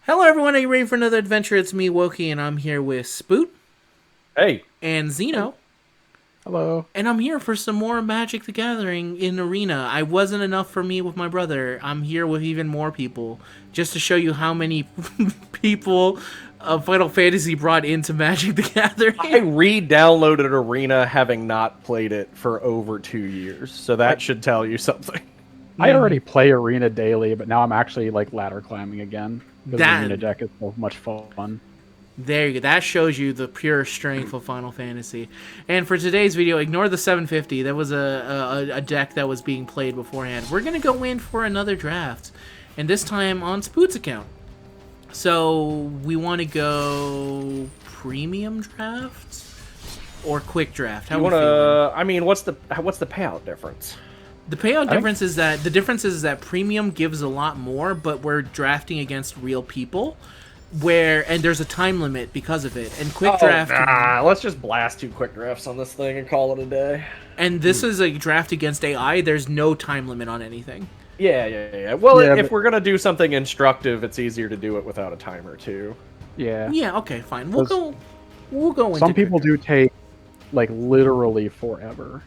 Hello, everyone. Are you ready for another adventure? It's me, Wokey, and I'm here with Spoot Hey, and Zeno. Hello. And I'm here for some more Magic the Gathering in Arena. I wasn't enough for me with my brother. I'm here with even more people just to show you how many people Final Fantasy brought into Magic the I Gathering. re-downloaded Arena having not played it for over 2 years, so that should tell you something. I already play Arena daily, but now I'm actually like ladder climbing again because the That Arena deck is so much fun. There you go. That shows you the pure strength of Final Fantasy. And for today's video, ignore the 750. That was a deck that was being played beforehand. We're going to go in for another draft. And this time on Spoot's account. So we want to go premium draft or quick draft? How You we feeling? wanna? I mean, what's the payout difference? The payout difference is that premium gives a lot more, but we're drafting against real people. And there's a time limit because of it. And quick draft, Let's just blast 2 quick drafts on this thing and call it a day. and this is a draft against AI. There's no time limit on anything. Yeah. Well, Yeah, if but- we're gonna do something instructive, it's easier to do it without a timer too. Yeah. Yeah, okay, fine. We'll Because go into Some people quick do take like literally forever.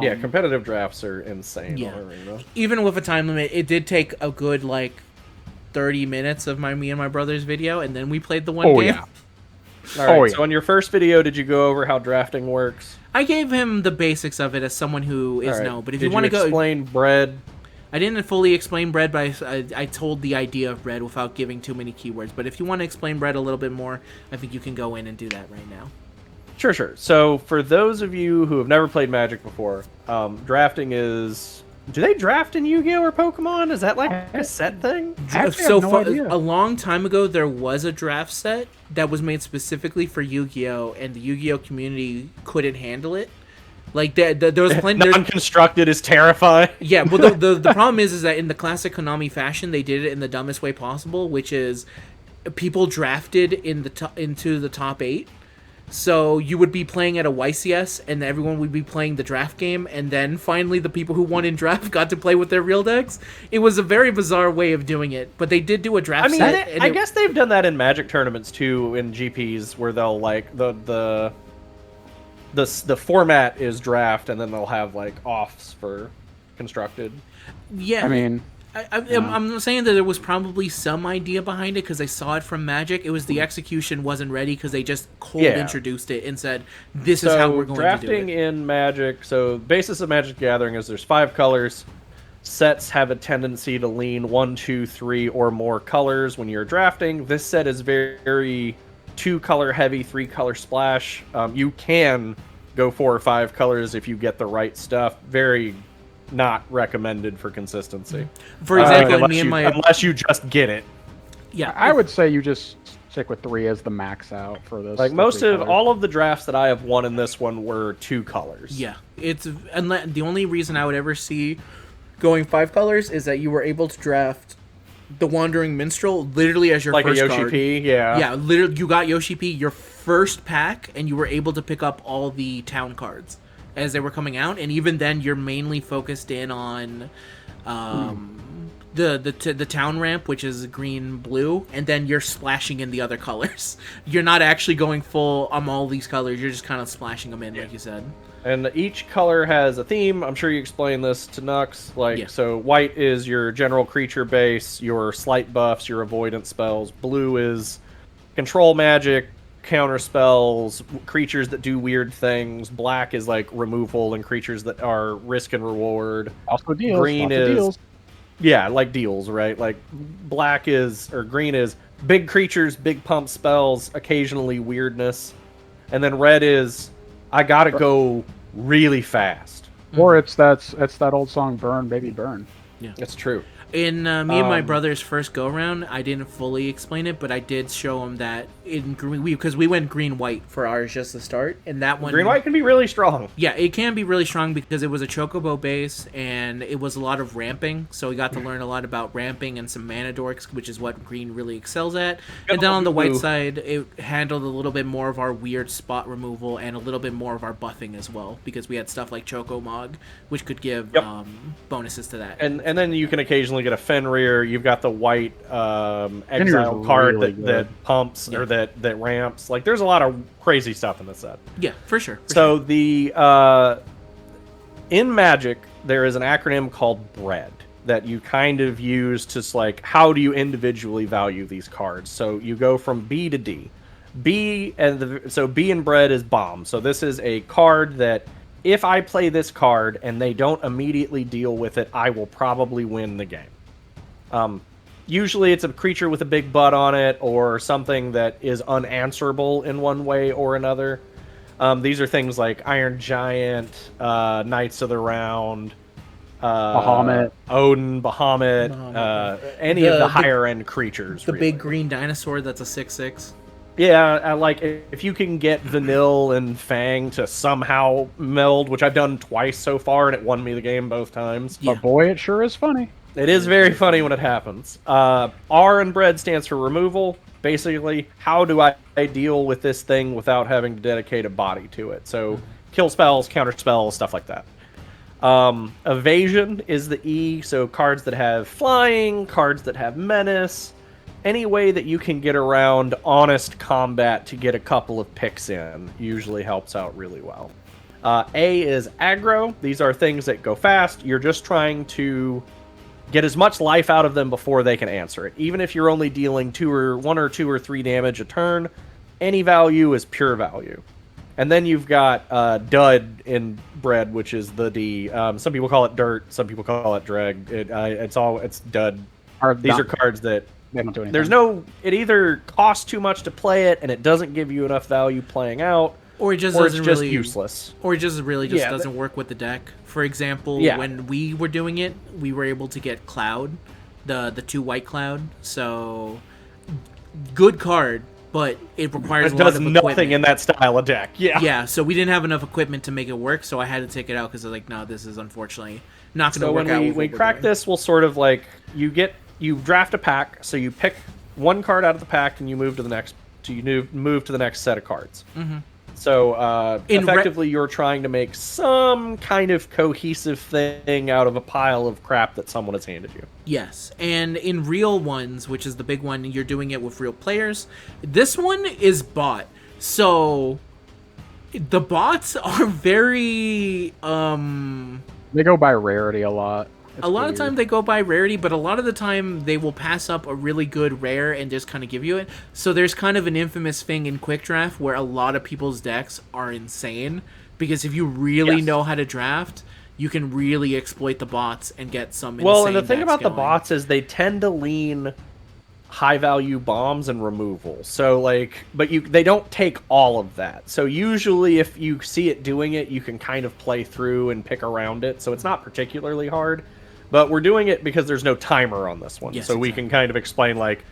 Yeah, competitive drafts are insane Yeah. on Arena. draft. Even with a time limit, it did take a good 30 minutes of me and my brother's video, and then we played the one Oh, game. yeah. All right. Oh, So yeah. in your first video, did you go over how drafting works? I gave him the basics of it as someone who is All right. no, but if Did you want to go, explain bread. I didn't fully explain bread, but I told the idea of bread without giving too many keywords. But if you want to explain bread a little bit more, I think you can go in and do that right now. Sure. So, for those of you who have never played Magic before, drafting is... Do they draft in Yu-Gi-Oh! Or Pokemon? Is that like a set thing? Actually, I have no idea. A long time ago, there was a draft set that was made specifically for Yu-Gi-Oh, and the Yu-Gi-Oh community couldn't handle it. There was plenty. Non-constructed is terrifying. Yeah, well, the problem is that in the classic Konami fashion, they did it in the dumbest way possible, which is people drafted into the top 8. So you would be playing at a YCS, and everyone would be playing the draft game, and then finally the people who won in draft got to play with their real decks. It was a very bizarre way of doing it, but they did do a draft I mean, set. I guess they've done that in Magic tournaments too, in GPs, where they'll like the format is draft, and then they'll have like offs for constructed. Yeah, I mean, I'm saying that there was probably some idea behind it because I saw it from Magic. It was the execution wasn't ready because they just cold Yeah. introduced it and said, "This is how we're going to do drafting it." in Magic. So basis of Magic the Gathering is there's 5 colors. Sets have a tendency to lean 1, 2, 3, or more colors when you're drafting. This set is very 2-color heavy, 3-color splash. You can go 4 or 5 colors if you get the right stuff. Very not recommended for consistency. For example, unless you just get it. yeah, I would say you just stick with 3 as the max out for this. Like the most 3 of colors. all of the drafts that I have won in this one were 2 colors. Yeah, the only reason I would ever see going 5 colors is that you were able to draft the Wandering Minstrel literally as your Like a first Yoshi card. P, yeah. Yeah, literally, you got Yoshi P your first pack, and you were able to pick up all the town cards as they were coming out, and even then, you're mainly focused in on the town ramp, which is green blue, and then you're splashing in the other colors. You're not actually going full all these colors. You're just kind of splashing them in, like you said. And each color has a theme. I'm sure you explained this to Nux. Yeah. So white is your general creature base, your slight buffs, your avoidance spells. Blue is control magic, counter spells, creatures that do weird things. Black is like removal and creatures that are risk and reward. Also deals. Green lots of is deals. yeah, like deals, right? Like green is big creatures, big pump spells, occasionally weirdness. And then red is I gotta go really fast. Or it's that old song, "Burn, Baby Burn." It's true. In me and my brother's first go round, I didn't fully explain it, but I did show him that in green, because we went green white for ours just to start, and that one Green white can be really strong. yeah, it can be really strong because it was a chocobo base and it was a lot of ramping, so we got to learn a lot about ramping and some mana dorks, which is what green really excels at. And then on the white side, it handled a little bit more of our weird spot removal and a little bit more of our buffing as well, because we had stuff like Choco Mog, which could give Yep. bonuses to that. And then you can occasionally occasionally get a Fenrir. You've got the white exile card really that pumps or that ramps. Like, there's a lot of crazy stuff in this set. Yeah, for sure. So the in Magic, there is an acronym called BREAD that you kind of use to like, how do you individually value these cards? So you go from B to D. B in BREAD is bomb. So this is a card that if I play this card and they don't immediately deal with it, I will probably win the game. Usually it's a creature with a big butt on it or something that is unanswerable in one way or another. These are things like Iron Giant, Knights of the Round, Bahamut, Odin, Bahamut, any of the higher end creatures. The big green dinosaur that's a 6/6. Yeah, I like if you can get Vanille and Fang to somehow meld, which I've done twice so far, and it won me the game both times. Yeah. but boy, it sure is funny. It is very funny when it happens. R in BREAD stands for removal. Basically, how do I deal with this thing without having to dedicate a body to it? So, kill spells, counter spells, stuff like that. Evasion is the E, so cards that have flying, cards that have menace, any way that you can get around honest combat to get a couple of picks in usually helps out really well. A is aggro. These are things that go fast. You're just trying to get as much life out of them before they can answer it. Even if you're only dealing 1 or 2 or 3 damage a turn, any value is pure value. And then you've got Dud in BREAD, which is the D. Some people call it Dirt. Some people call it Dreg. It's Dud. These are cards that They don't do anything. it either costs too much to play it and it doesn't give you enough value playing out, Or it just or it's doesn't just really useless. Or it just really just Yeah, doesn't work with the deck. For example, Yeah. when we were doing it, we were able to get Cloud, the 2 white Cloud. So good card, but it requires It a lot does of nothing equipment. in that style of deck. Yeah. Yeah, so we didn't have enough equipment to make it work, so I had to take it out because I was like, no, this is unfortunately not going to So work when out. we with what we're crack doing. this, we'll sort of like you draft a pack, so you pick one card out of the pack and you move to the next. So you move to the next set of cards. Mm-hmm. So effectively, you're trying to make some kind of cohesive thing out of a pile of crap that someone has handed you. Yes, and in real ones, which is the big one, you're doing it with real players. This one is bot, so the bots are very They go by rarity a lot. It's a lot weird. of time they go by rarity, but a lot of the time they will pass up a really good rare and just kind of give you it. So there's kind of an infamous thing in Quick Draft where a lot of people's decks are insane, because if you really Yes. know how to draft, you can really exploit the bots and get some insane Well, and the thing decks about the going. bots is they tend to lean high value bombs and removal. So like, but they don't take all of that. So usually if you see it doing it, you can kind of play through and pick around it. So it's not particularly hard, but we're doing it because there's no timer on this one. Yes, so we exactly. can kind of explain like,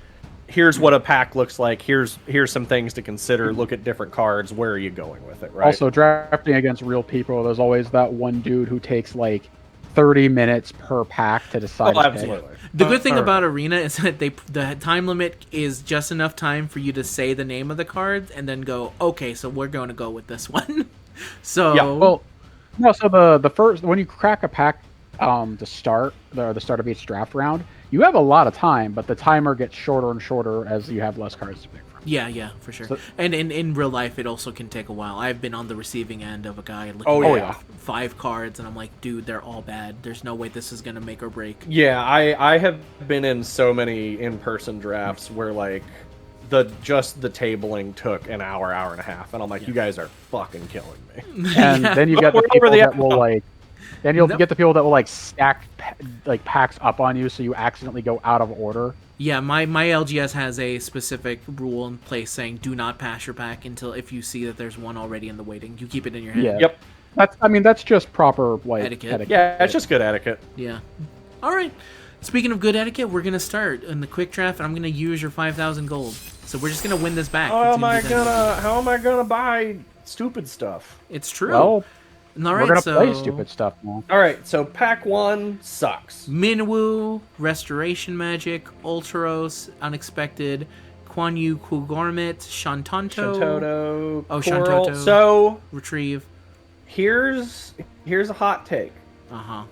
here's what a pack looks like. Here's some things to consider. Look at different cards. Where are you going with it, right? Also, drafting against real people, there's always that one dude who takes like 30 minutes per pack to decide. Oh, his pick. absolutely. The good thing Or- about Arena is that the time limit is just enough time for you to say the name of the card and then go, okay, so we're going to go with this one. So Yeah, Well, no. So the first when you crack a pack to start the start of each draft round, you have a lot of time, but the timer gets shorter and shorter as you have less cards to pick from. yeah, for sure. So- And in real life, it also can take a while. I've been on the receiving end of a guy looking Oh, at yeah. 5 cards, and I'm like, dude, they're all bad. There's no way this is gonna make or break. Yeah, I have been in so many in-person drafts where like the tabling took an hour and a half, and I'm like, you guys are fucking killing me. And Yeah. then you But get the we're over people the that will outcome. like. Then you'll Nope. get the people that will like stack like packs up on you, so you accidentally go out of order. Yeah, my LGS has a specific rule in place saying do not pass your pack until if you see that there's one already in the waiting. You keep it in your hand. Yeah. Yep. That's just proper like Etiquette. Yeah, it's just good etiquette. Yeah. All right. Speaking of good etiquette, we're gonna start in the quick draft, and I'm gonna use your 5,000 gold. So we're just gonna win this back. How It's am gonna I be that easy. how am I gonna buy stupid stuff? It's true. Well, All we're right, gonna so play stupid stuff now. All right, so pack 1 sucks. Minwu, Restoration Magic, Ultros, Unexpected, Quan Yu Kugormit, Shantanto, Shantoto, Oh, Coral. Shantoto. So Retrieve. here's a hot take. Uh huh.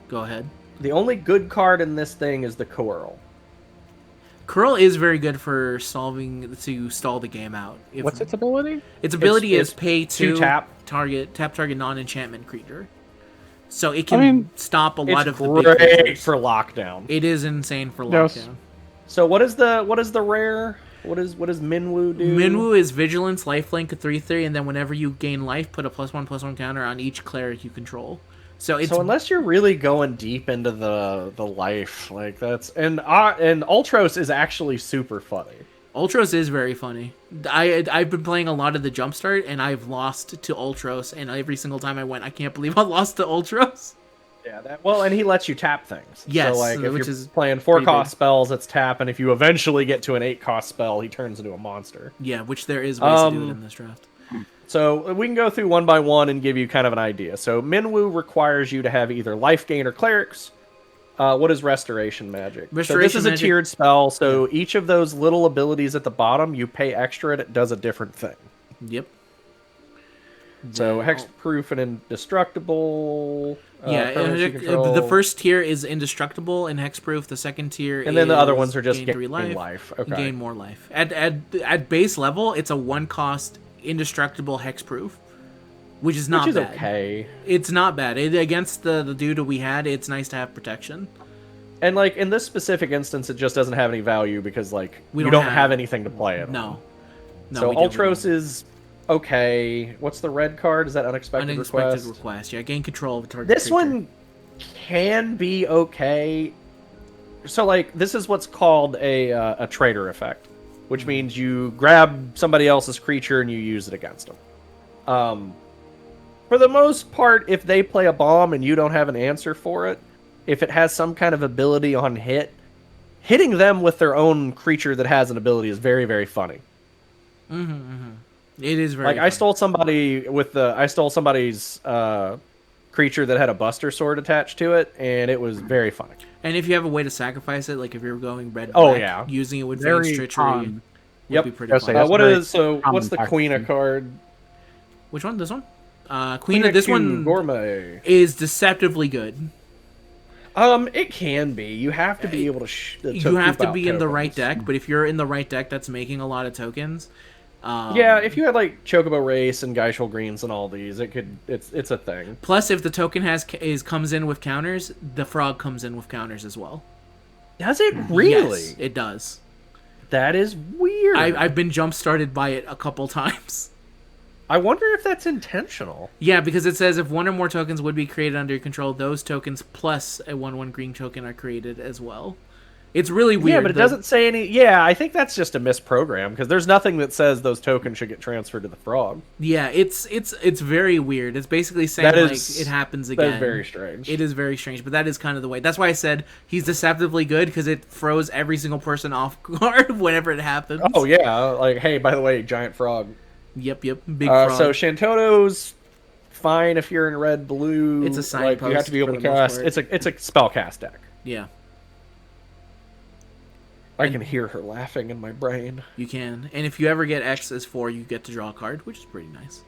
Go ahead. The only good card in this thing is the Coral. Curl is very good for to stall the game out. What's its ability? Its ability It's is pay to tap target non-enchantment creature. So it can stop a lot It's of the big great creatures. for lockdown. It is insane for Yes. lockdown. So what is the rare? What does Minwoo do? Minwoo is Vigilance, Lifelink, a 3/3, and then whenever you gain life, put a +1/+1 counter on each cleric you control. So unless you're really going deep into the life, like that's and Ultros is actually super funny. Ultros is very funny. I've been playing a lot of the Jumpstart, and I've lost to Ultros, and every single time I went, I can't believe I lost to Ultros. Yeah, and he lets you tap things. Yes, so like if which you're is playing 4-cost spells, it's tap, and if you eventually get to an 8-cost spell, he turns into a monster. Yeah, which there is ways to do it in this draft. So we can go through one by one and give you kind of an idea. So Minwoo requires you to have either life gain or clerics. What is Restoration Magic? So this is a tiered spell, so each of those little abilities at the bottom, you pay extra and it does a different thing. Yep. So hexproof and indestructible. The first tier is indestructible and hexproof. The second tier and then the other ones are just gain 3 gain life. Okay. Gain more life. At base level, it's a 1-cost indestructible hexproof, which is not bad. Okay. It's not bad. Against the dude we had, it's nice to have protection. And like in this specific instance, it just doesn't have any value because like We you don't don't have anything to play it. No. So Ultros is okay. What's the red card? Is that Unexpected request? Yeah, gain control of a target This creature. one can be okay. So like this is what's called a traitor effect, which means you grab somebody else's creature and you use it against them. For the most part, if they play a bomb and you don't have an answer for it, if it has some kind of ability on hitting them with their own creature that has an ability is very, very funny. It is very like funny. I stole somebody's creature that had a Buster Sword attached to it, and it was very funny. And if you have a way to sacrifice it, like if you're going red, using it with Veins Treachery would be pretty fun. What's the Queen card? Which one? This one? Queen of this one Gourmet is deceptively good. It can be. You have to be able to. You have to be in the right deck, but if you're in the right deck that's making a lot of tokens. If you had like Chocobo Race and Geishel Greens and all these, it's a thing. Plus, if the token comes in with counters, the frog comes in with counters as well. Does it really? Yes, it does. That is weird. I've been jump started by it a couple times. I wonder if that's intentional. Yeah, because it says if one or more tokens would be created under your control, those tokens plus a 1/1 green token are created as well. It's really weird. Yeah, but it doesn't say any. Yeah, I think that's just a misprogram because there's nothing that says those tokens should get transferred to the frog. Yeah, it's very weird. It's basically saying it happens again. That's very strange. It is very strange, but that is kind of the way. That's why I said he's deceptively good because it throws every single person off guard whenever it happens. Oh yeah, like hey, by the way, giant frog. Yep, big frog. So Shantoto's fine if you're in red blue. It's a signpost. You have to be able to cast. It's a spell cast deck. Yeah. I can hear her laughing in my brain. You can. And if you ever get X as 4, you get to draw a card, which is pretty nice.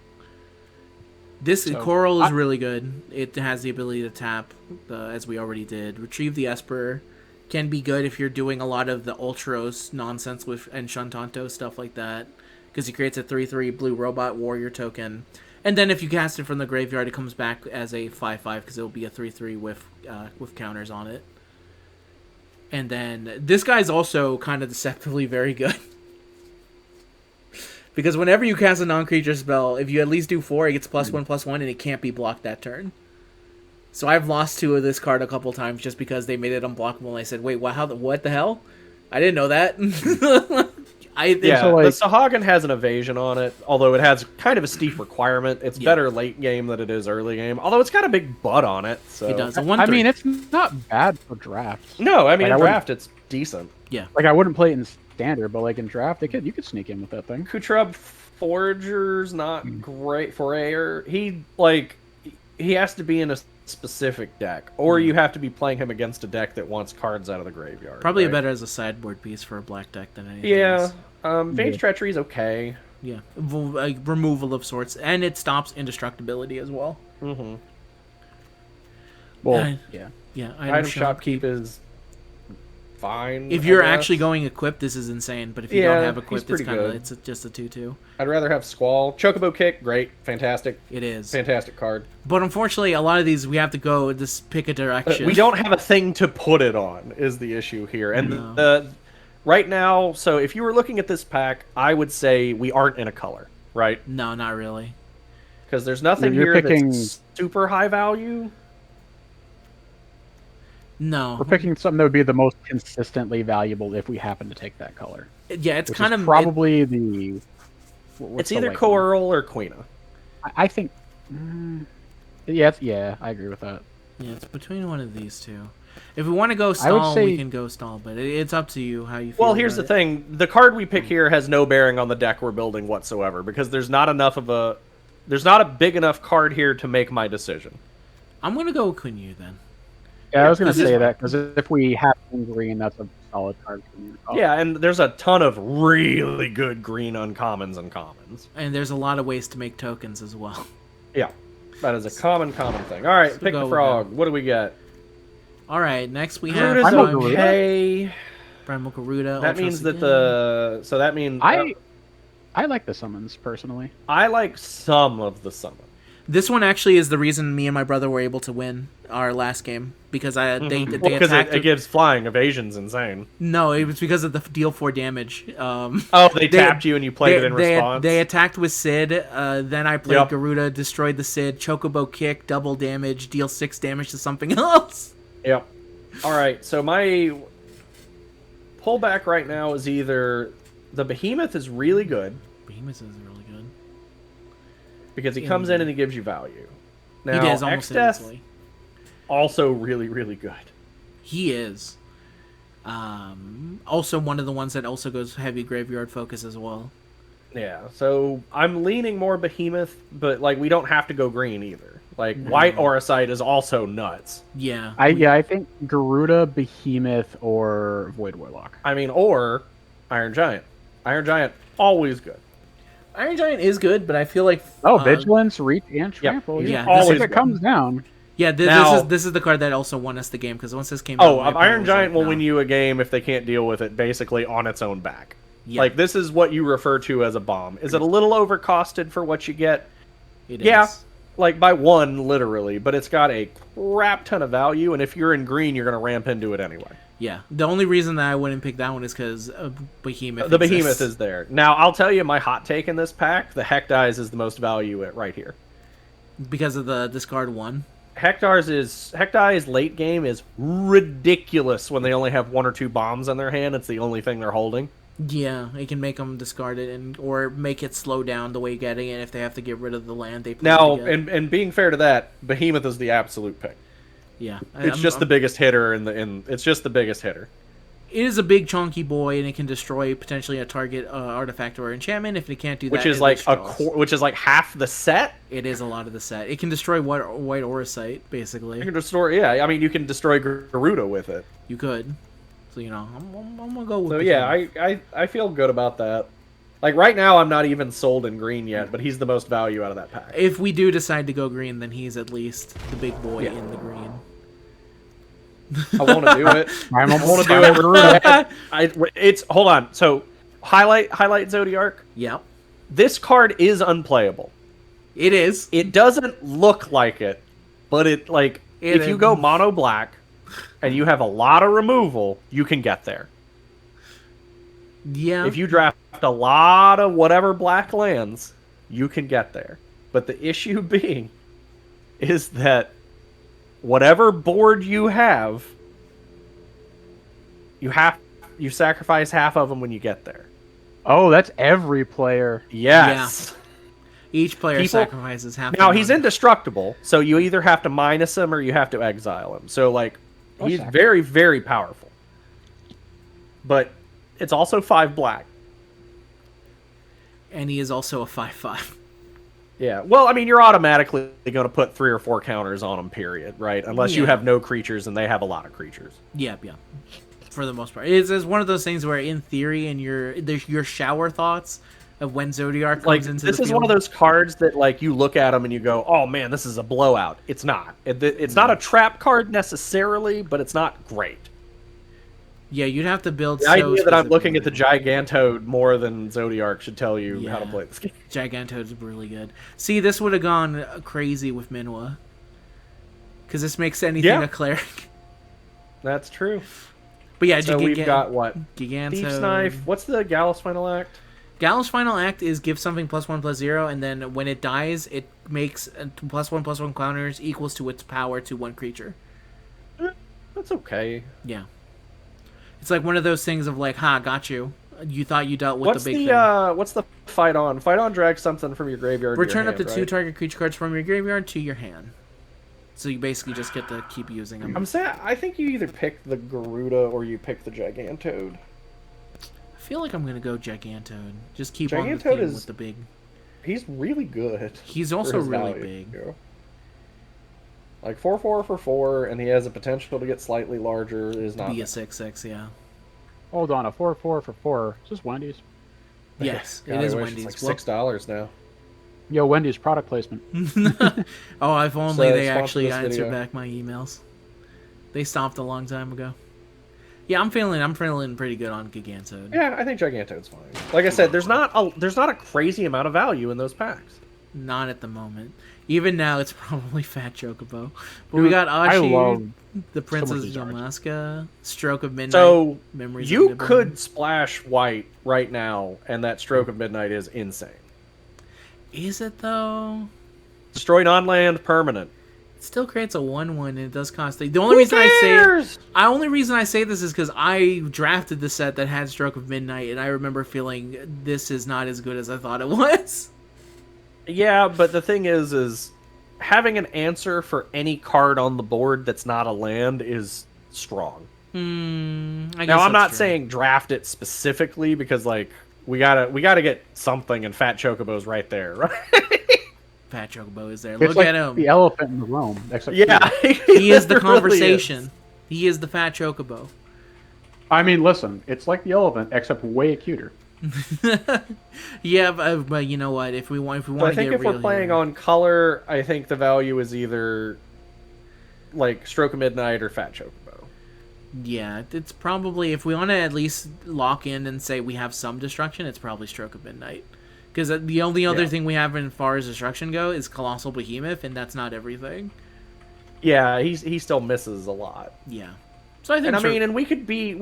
This Coral is really good. It has the ability to tap, as we already did. Retrieve the Esper can be good if you're doing a lot of the Ultros nonsense and Shantanto, stuff like that. Because he creates a 3/3 blue robot warrior token. And then if you cast it from the graveyard, it comes back as a 5/5 because it'll be a 3/3 with counters on it. And then this guy's also kind of deceptively very good. Because whenever you cast a non-creature spell, if you at least do 4, it gets +1/+1, and it can't be blocked that turn. So I've lost 2 of this card a couple times just because they made it unblockable, and I said, wait, what the hell? I didn't know that. The Sahagin has an evasion on it, although it has kind of a steep requirement. It's better late game than it is early game, although it's got a big butt on it. So. It does. I mean, it's not bad for draft. No, I mean, in draft, it's decent. Yeah. Like, I wouldn't play it in standard, but like in draft, you could sneak in with that thing. Kutrub Forager's not great for air. He has to be in a specific deck, or you have to be playing him against a deck that wants cards out of the graveyard. Probably better as a sideboard piece for a black deck than anything else. Veins Treachery is okay. Yeah, removal of sorts, and it stops indestructibility as well. Well, yeah. Yeah, Item shop keep is fine. If you're I guess. actually going equipped, this is insane. But if you Yeah, don't have he's equipped, it's pretty kind of good. it's just a 2/2. I'd rather have Squall. Chocobo Kick, great, fantastic. It is. Fantastic card. But unfortunately, a lot of these we have to go just pick a direction. We don't have a thing to put it on is the issue here. And No. right now, so if you were looking at this pack, I would say we aren't in a color, right? No, not really. Because there's nothing You're here picking- that's super high value. No. We're picking something that would be the most consistently valuable if we happen to take that color. Yeah, it's Which kind is of probably the. what's It's the either white one? Coeurl or Quina. I think. Yeah, I agree with that. Yeah, it's between one of these two. If we want to go I would stall, we say- can go stall, but it's up to you how you feel. Well, here's the about it. thing: the card we pick here has no bearing on the deck we're building whatsoever, because there's not a big enough card here to make my decision. I'm gonna go with Queen Yu then. Yeah, I was going to This is say fine. that because if we have green, that's a solid card for me to call. Yeah, and there's a ton of really good green uncommons and commons. And there's a lot of ways to make tokens as well. Yeah, that is a common thing. All right, So pick go the with frog. What do we get? All right, next we have Garuda's Primal Garuda? okay. Primal Garuda. That Ultra means that Sedan. that means I like the summons personally. I like some of the summon. This one actually is the reason me and my brother were able to win our last game because they Because attacked. it gives flying evasion's insane. No, it was because of the deal 4 damage. Oh, they tapped you and you played it in response. They attacked with Sid. Then I played Yep. Garuda, destroyed the Sid, Chocobo kick, double damage, deal 6 damage to something else. Yep. All right, so my pullback right now is either the Behemoth is really good Behemoth is really good. because he comes in and he gives you value. Now, He does almost X-Death, instantly. also really, really good. He is. Also one of the ones that also goes heavy graveyard focus as well. Yeah, so I'm leaning more Behemoth, but like we don't have to go green either. Like White Auracite is also nuts. Yeah. I think Garuda, Behemoth, or Void Warlock. I mean, or Iron Giant. Iron Giant, always good. Iron Giant is good, but I feel like Vigilance, Reach, and Trample. yeah, Always this if it comes down. Yeah, Now- this is the card that also won us the game because once this came out, Oh, my opponent Iron was Giant like, will no. win you a game if they can't deal with it basically on its own back. Yeah. Like, this is what you refer to as a bomb. Is it a little overcosted for what you get? It Yeah, is. like by one, literally, but it's got a crap ton of value, and if you're in green, you're going to ramp into it anyway. Yeah. The only reason that I wouldn't pick that one is because Behemoth. The Behemoth exists. is there. Now, I'll tell you my hot take in this pack, the Hecdize is the most value right here. because of the discard 1. Hecdize late game is ridiculous when they only have 1 or 2 bombs in their hand. It's the only thing they're holding. Yeah, it can make them discard it or make it slow down the way getting it if they have to get rid of the land they plan Now, to get. and being fair to that, Behemoth is the absolute pick. Yeah, It's just the biggest hitter it's just the biggest hitter. It is a big chunky boy, and it can destroy potentially a target artifact or enchantment. If it can't do that, Which is it like withdraws. which is like half the set. It is a lot of the set. It can destroy white Auracite, basically. You can destroy, yeah. I mean, you can destroy Garuda with it. You could. So I'm gonna go with. So the yeah, king. I feel good about that. Like right now, I'm not even sold in green yet, but he's the most value out of that pack. If we do decide to go green, then he's at least the big boy Yeah. in the green. I want to do it. I want to do it. It's hold on. So highlight Zodiark. Yep, This card is unplayable. it is. It doesn't look like it, but It if you is. go mono black and you have a lot of removal, you can get there. Yeah. If you draft a lot of whatever black lands, you can get there. But the issue being is that whatever board you have, you sacrifice half of them when you get there. Oh, that's every player. Yes. Each player People- sacrifices half. Now the he's money. indestructible, so you either have to minus him or you have to exile him. So like he's sacrifice. very, very powerful. But it's also 5 black. and he is also a 5/5. Yeah. Well, I mean, you're automatically going to put 3 or 4 counters on them, period, right? Unless you Yeah. have no creatures and they have a lot of creatures. Yeah. For the most part, it's one of those things where, in theory, in your shower thoughts, of when Zodiark comes Like, into this the is field. one of those cards that, like, you look at them and you go, "Oh man, this is a blowout." It's not. It's not a trap card necessarily, but it's not great. Yeah, you'd have to build. The idea that I'm looking at the Gigantode more than Zodiark should tell you how to play this game. Gigantoad's really good. See, this would have gone crazy with Minwa. Because this makes anything a cleric. That's true. But yeah, So we've got what? Gigantode. Thief's Knife. What's the Gallus Final Act? Gallus Final Act is give something +1/+0, and then when it dies, it makes +1/+1 counters equals to its power to one creature. That's okay. Yeah. It's like one of those things of like, ha, got you. You thought you dealt with the big thing. What's the fight on? Fight on drags something from your graveyard Return to up your to hand, 2 target creature cards from your graveyard to your hand. So you basically just get to keep using them. I'm saying, I think you either pick the Garuda or you pick the Gigantode. I feel like I'm going to go Gigantode. Just keep on the Gigantode theme with the big. He's really good. He's for also his really value. big. Like 4/4 for 4, and he has a potential to get slightly larger. Is not Be a 6/6, yeah. Hold on, a 4/4 for 4. Is this Wendy's? Yes, God, it is I wish Wendy's. It's like $6 now. Yo, Wendy's product placement. Oh, if only So, they sponsor actually this answered video. back my emails. They stopped a long time ago. Yeah, I'm feeling pretty good on Gigantode. Yeah, I think Gigantode's fine. Like I said, there's not a crazy amount of value in those packs. Not at the moment. Even now, it's probably Fat Chocobo. But Dude, we got I Ashi, love the Princess of these cards. Damaska, Stroke of Midnight. So Memories of you Nibelheim. could splash white right now, and that Stroke of Midnight is insane. Is it though? Destroy non-land permanent. It still creates a 1/1 and it does cost. The only reason I say this is because I drafted the set that had Stroke of Midnight, and I remember feeling this is not as good as I thought it was. Yeah, but the thing is having an answer for any card on the board that's not a land is strong. I guess Now, I'm that's not true. saying draft it specifically because, like, we gotta get something, and Fat Chocobo's right there, right? Fat Chocobo is there. It's Look like at him. the elephant in the room. Except Yeah, He is the it really conversation. is. He is the Fat Chocobo. I mean, listen, it's like the elephant, except way cuter. Yeah, but you know what? If we want So I to think get if we're real playing here, on color, I think the value is either like Stroke of Midnight or Fat Chocobo. yeah, it's probably if we want to at least lock in and say we have some destruction, it's probably Stroke of Midnight. Because the only other thing we have as far as destruction go is Colossal Behemoth, and that's not everything. Yeah, he still misses a lot. Yeah. So I think And we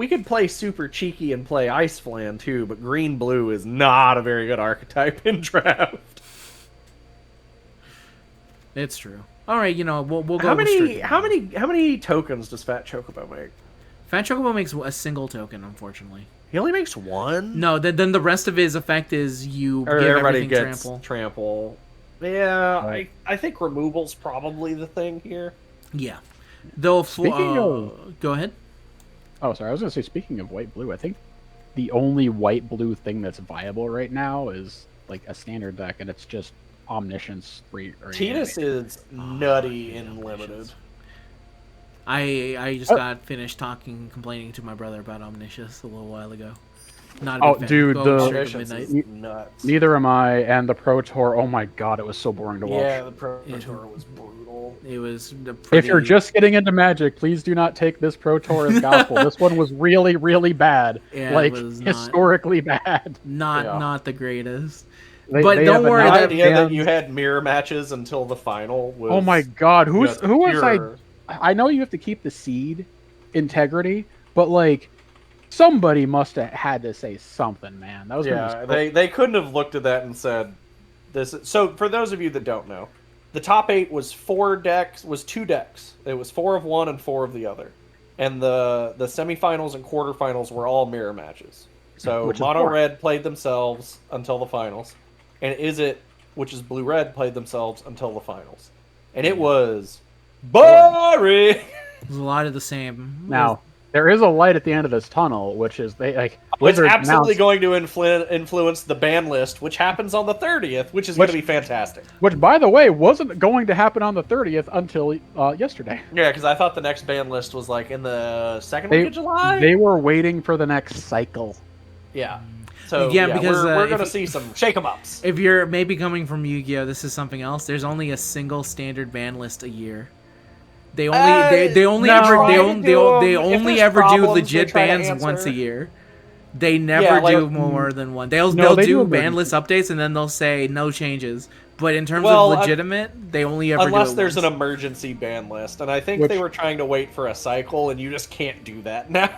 could play super cheeky and play Ice Flan too, but green blue is not a very good archetype in draft. it's true. All right, we'll go. How with many Stricken. how many tokens does Fat Chocobo make? Fat Chocobo makes a single token, unfortunately. He only makes one. No, then the rest of his effect is you Or give everybody everything gets trample. trample. Yeah, Right. I think removal's probably the thing here. Yeah. Though, Speaking of- go ahead. Oh, sorry. I was going to say, speaking of white-blue, I think the only white-blue thing that's viable right now is like a standard deck, and it's just Omniscience 3. Tidus is nutty in limited. I just got finished complaining to my brother about Omniscience a little while ago. Not a Oh, big fan. dude, Go the- with Stroke of Omniscience Midnight. is nuts. Neither am I, and the Pro Tour, oh my god, it was so boring to watch. Yeah, the Pro Tour was brutal. It was If you're just getting into Magic, please do not take this Pro Tour as gospel. This one was really, really bad. Yeah, it like, was not- historically bad. not the greatest. They- But they don't have worry, The announced that- idea that bans- you had mirror matches until the final was. Oh my god, who was pure. I know you have to keep the seed integrity, but like somebody must have had to say something, man. That was Yeah, they couldn't have looked at that and said this. So for those of you that don't know, the top 8 was 2 decks. It was 4 of one and 4 of the other, and the semifinals and quarterfinals were all mirror matches. So Which is mono boring. red played themselves until the finals, and which is blue red played themselves until the finals, and it was boring. There's a lot of the same. Now there is a light at the end of this tunnel, which is It's Blizzard absolutely announced- going to influence the ban list, which happens on the 30th, which is going to be fantastic. which by the way wasn't going to happen on the 30th until yesterday. Yeah, because I thought the next ban list was like in the second week of July. They were waiting for the next cycle. Yeah. So Yeah, because, we're if gonna you- see some shake 'em ups. If you're maybe coming from Yu-Gi-Oh, this is something else. There's only a single standard ban list a year. They only they only no. ever Try they, to on- do they, on- 'em. they If only there's ever do problems, they legit try to bans once a answer. year. They never Yeah, like- do more than one. They'll No, they do do ban emergency. list updates and then they'll say no changes. But in terms Well, of legitimate, they only ever Unless do it there's once. an emergency ban list, and I think Which- they were trying to wait for a cycle, and you just can't do that now.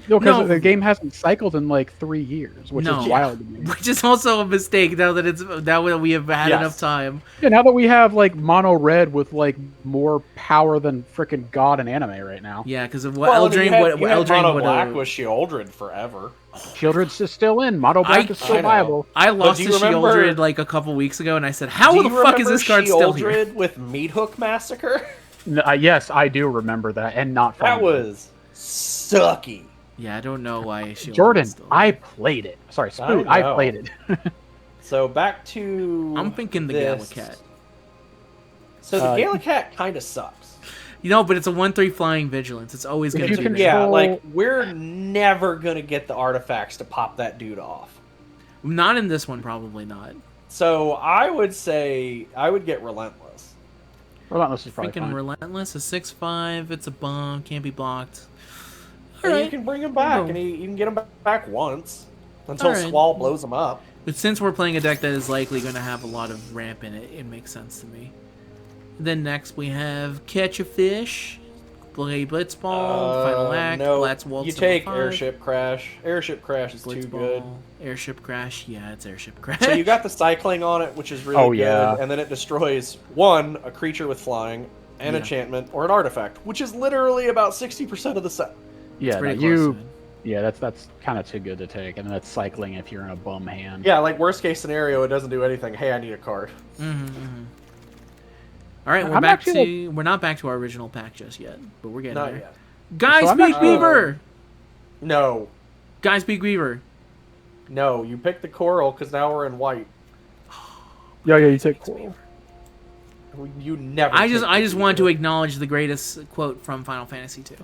No, because No. the game hasn't cycled in like 3 years, which No. is wild to me. Which is also a mistake now that we have had Yes. enough time. Yeah, now that we have like mono red with like more power than freaking God in anime right now. Yeah, because of what Well, I mean, Eldraine you had Mono would Black with Shieldred forever. Shieldred's is still in. Mono black is I still know. viable. I lost do to you remember- Shieldred like a couple weeks ago, and I said, "How Do the you fuck is remember this card still here?" Shieldred with Meat Hook Massacre? Yes, I do remember that, and not That fun. was sucky. Yeah, I don't know why Shieldred Jordan. is still I played it. Sorry, Spoot. I know. played it. So back to I'm thinking the this. Galacat. So the Galacat kind of sucks. You know, but it's a 1/3 flying vigilance. It's always If going you to be can- there. Yeah, Control- like we're never gonna get the artifacts to pop that dude off. Not in this one, probably not. So I would say I would get Relentless. Relentless is probably Thinking fine. Relentless is 6/5. It's a bomb. Can't be blocked. And Alright. you can bring him back, No. and you can get him back once until Alright. Squall blows him up. But since we're playing a deck that is likely going to have a lot of ramp in it, it makes sense to me. Then next we have Catch a Fish, Play Blitzball, Final Act, no, Let's Waltz. you number take 5, Airship Crash. Airship Crash is too Blitzball, good. Airship Crash. Yeah, it's Airship Crash. So you got the cycling on it, which is really Oh, good, yeah. and then it destroys one, a creature with flying, an Yeah. enchantment, or an artifact, which is literally about 60% of the set. Yeah, pretty no, close you. to it. Yeah, that's kind of too good to take, and that's cycling if you're in a bum hand. Yeah, like worst case scenario, it doesn't do anything. Hey, I need a card. All right, we're I'm back actually, to we're not back to our original pack just yet, but we're getting Not there. yet. Guys, So I'm Speak actually- Weaver. No, Guys, Speak Weaver. no, you picked the coral because now we're in white. Yeah, you take coral. You never. I just picked want to Weaver. acknowledge the greatest quote from Final Fantasy II.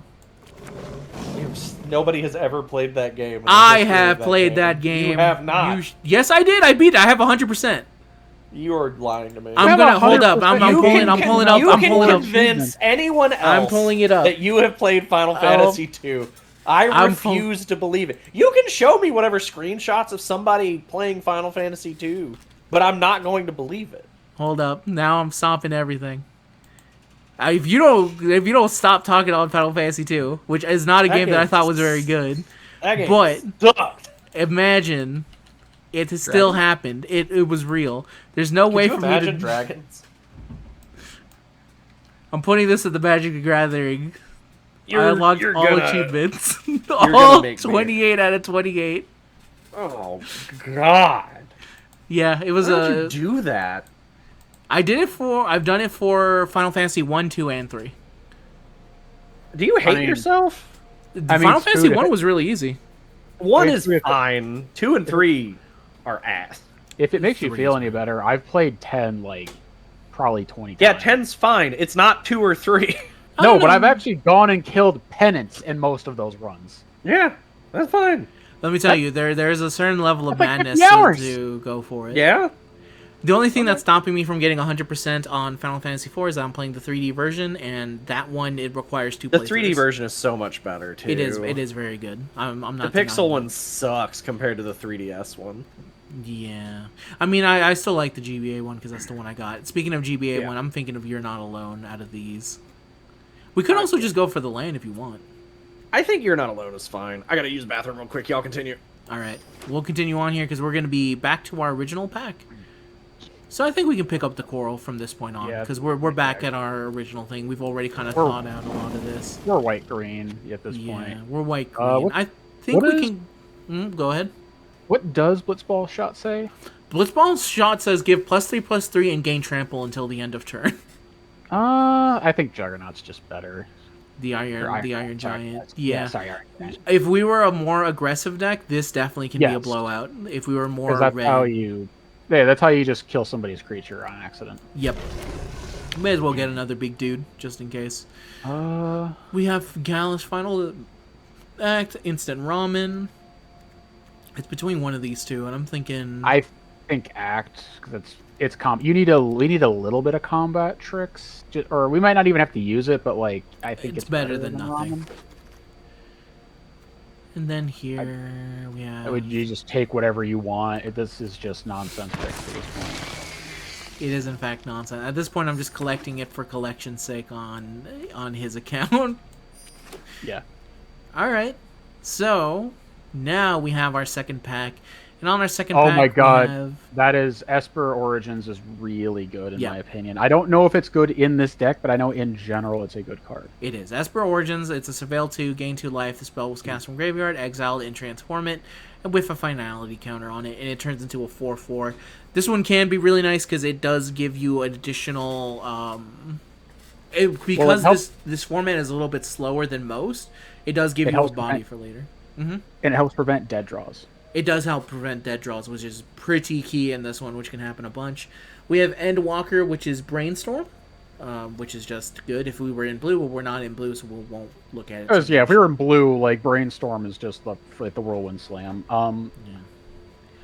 Nobody has ever played that game. in the I history of have played that game. You have not. Yes, I did. I beat it. I have 100%. You are lying to me. I'm have gonna hold up. 100%. I'm You pulling. can- I'm pulling up. You I'm can pulling up. convince anyone else. I'm pulling it up. That you have played Final Fantasy II. I I'm refuse to believe it. You can show me whatever screenshots of somebody playing Final Fantasy II, but I'm not going to believe it. Hold up. Now I'm stopping everything. If you don't stop talking on Final Fantasy II, which is not a That game that I game thought was very good, That game But- sucked. imagine it has still happened. It was real. There's no way Could for you me imagine to. dragons? I'm putting this at the Magic the Gathering. I You're- unlocked you're all gonna- achievements. gonna all make me- 28 out of 28. Oh God! Yeah, it was Why would a. you do that? I've done it for Final Fantasy 1, 2, and 3. Do you hate mean- yourself? Final Fantasy Spoot, 1 was really easy. One Wait, is three- fine. 2 and 3 are ass. If it makes you Three feel is any better, I've played 10 like probably 20 Yeah, times. 10's fine. It's not 2 or 3. No, Oh, but no. I've actually gone and killed penance in most of those runs. Yeah, that's fine. Let me tell you, there's a certain level of That's like madness 50 hours. to go for it. Yeah. The only thing that's stopping me from getting 100% on Final Fantasy 4 is that I'm playing the 3D version, and that one, it requires two The playthroughs. 3D version is so much better too. It is very good. I'm not The denying Pixel it. one sucks compared to the 3DS one. Yeah. I mean, I still like the GBA one because that's the one I got. Speaking of GBA Yeah. one, I'm thinking of You're Not Alone out of these. We could also just go for the land if you want. I think You're Not Alone is fine. I gotta use the bathroom real quick. Y'all continue. All right. We'll continue on here because we're going to be back to our original pack. So I think we can pick up the coral from this point on Yeah. because we're back at our original thing. We've already kind of We're- thought out a lot of this. We're white-green at this Yeah, point. we're white green. what- I think what we is- can. Go ahead. What does Blitzball shot say? Blitzball's shot says give +3/+3 and gain trample until the end of turn. I think Juggernaut's just better. The Or Iron sorry, Giant. Yeah, Yeah. sorry, Iron Giant. If we were a more aggressive deck, this definitely can be a Yes. blowout. If we were more Because that's red. how you... Yeah, that's how you just kill somebody's creature on accident. Yep. May as well get another big dude just in case. Uh, We have Gallus Final Act, Instant Ramen. It's between one of these two, and I'm thinking. I think act because we need a little bit of combat tricks, or we might not even have to use it, but like I think it's better than nothing. ramen. And then here we have. You just take whatever you want. This is just nonsense tricks at this point. It is in fact nonsense. At this point, I'm just collecting it for collection's sake on his account. Yeah. All right. So now we have our second pack, and on our second Oh pack, my god, we have... that is Esper Origins is really good in Yeah. my opinion. I don't know if it's good in this deck, but I know in general it's a good card. It is Esper Origins. It's a surveil 2, gain 2 life. The spell was cast from graveyard, exiled, and transform it, and with a finality counter on it, and it turns into a 4/4. This one can be really nice because it does give you an additional. Because this format is a little bit slower than most, it does give you a body for later. And it helps prevent dead draws. It does help prevent dead draws, which is pretty key in this one, which can happen a bunch. We have Endwalker, which is Brainstorm, which is just good. If we were in blue, well, we're not in blue, so we won't look at it. Because if we were in blue, like Brainstorm is just the Whirlwind Slam. Yeah.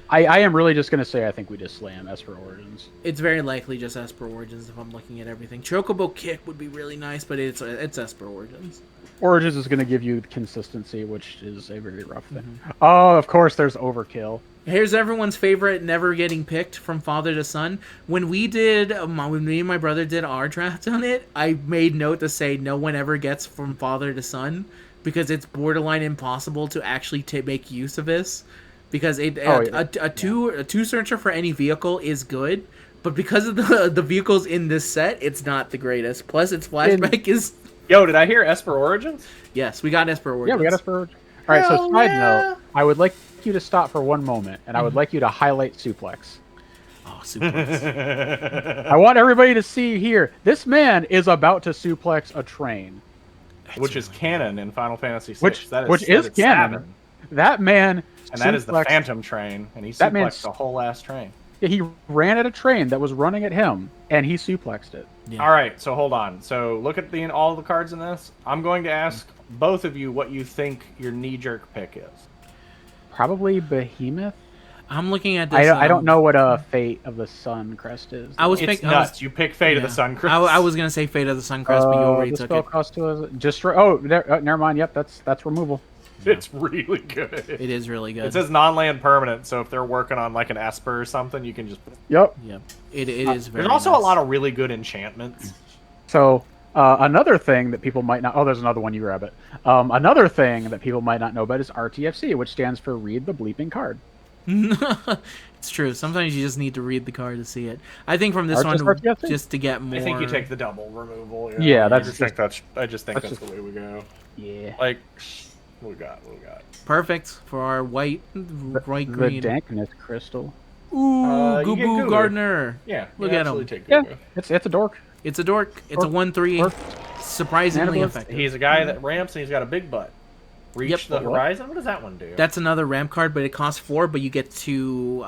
I am really just gonna say I think we just slam Esper Origins. It's very likely just Esper Origins if I'm looking at everything. Chocobo Kick would be really nice, but it's Esper Origins. Origins is gonna give you consistency, which is a very rough thing. Oh, of course, there's Overkill. Here's everyone's favorite never getting picked from father to son. When we did, when me and my brother did our draft on it, I made note to say no one ever gets from father to son because it's borderline impossible to actually make use of this. Because a two searcher for any vehicle is good, but because of the vehicles in this set, it's not the greatest. Plus, its flashback is. Yo, did I hear Esper Origins? Yes, we got Esper Origins. Yeah, we got Esper Origins. All right, so side note, I would like you to stop for one moment, and I would like you to highlight Suplex. Oh, Suplex. I want everybody to see here. This man is about to suplex a train. Which is canon in Final Fantasy VI. Which is canon. That man... And that is the Phantom train, and he suplexed the whole ass train. Yeah, he ran at a train that was running at him, and he suplexed it. Yeah. All right, so hold on. So look at all the cards in this. I'm going to ask both of you what you think your knee-jerk pick is. Probably Behemoth. I'm looking at this. I don't know what Fate of the Sun Crest is. It's nuts. You pick Fate of the Sun Crest. I was gonna say Fate of the Sun Crest, but you already took it. Cost to us. Never mind. Yep, that's removal. It's really good. It is really good. It says non-land permanent, so if they're working on like an Esper or something, you can just... Yep. It is very There's also nice. a lot of really good enchantments. So, another thing that people might not... Oh, there's another one. You grab it. Another thing that people might not know about is RTFC, which stands for Read the Bleeping Card. It's true. Sometimes you just need to read the card to see it. I think from this one, just to get more... I think you take the double removal. Yeah, I just think that's the way we go. Yeah. Like... What we got? Perfect for our white green. The Dankness Crystal. Ooh, Goo Gardener. Yeah, look at him. It's a dork. It's a dork. It's a 1/3. Surprisingly effective. He's a guy that ramps and he's got a big butt. Reach the horizon. What does that one do? That's another ramp card, but it costs 4. But you get 2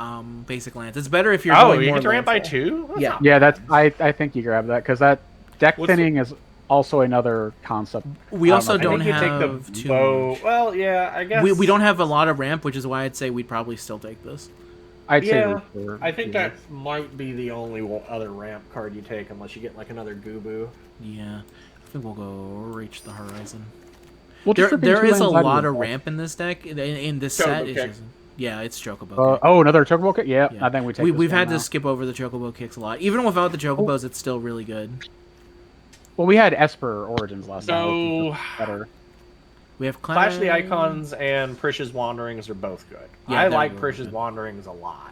basic lands. It's better if you're going you more get to ramp by 2. That's I think you grab that because that deck thinning is also another concept. We also don't have too much. Well, yeah, I guess we don't have a lot of ramp, which is why I'd say we'd probably still take this. I'd say I think that might be the only other ramp card you take unless you get like another Goobu. Yeah, I think we'll go Reach the Horizon. Well, there is a lot of ramp in this deck. In this set, yeah, it's Chocobo. Another Chocobo kick. Yeah, I think we've had to skip over the Chocobo kicks a lot. Even without the Chocobos, it's still really good. Well, we had Esper Origins last time. So better. We have Clash of the Icons and Prish's Wanderings are both good. Yeah, I like Prish's Wanderings a lot.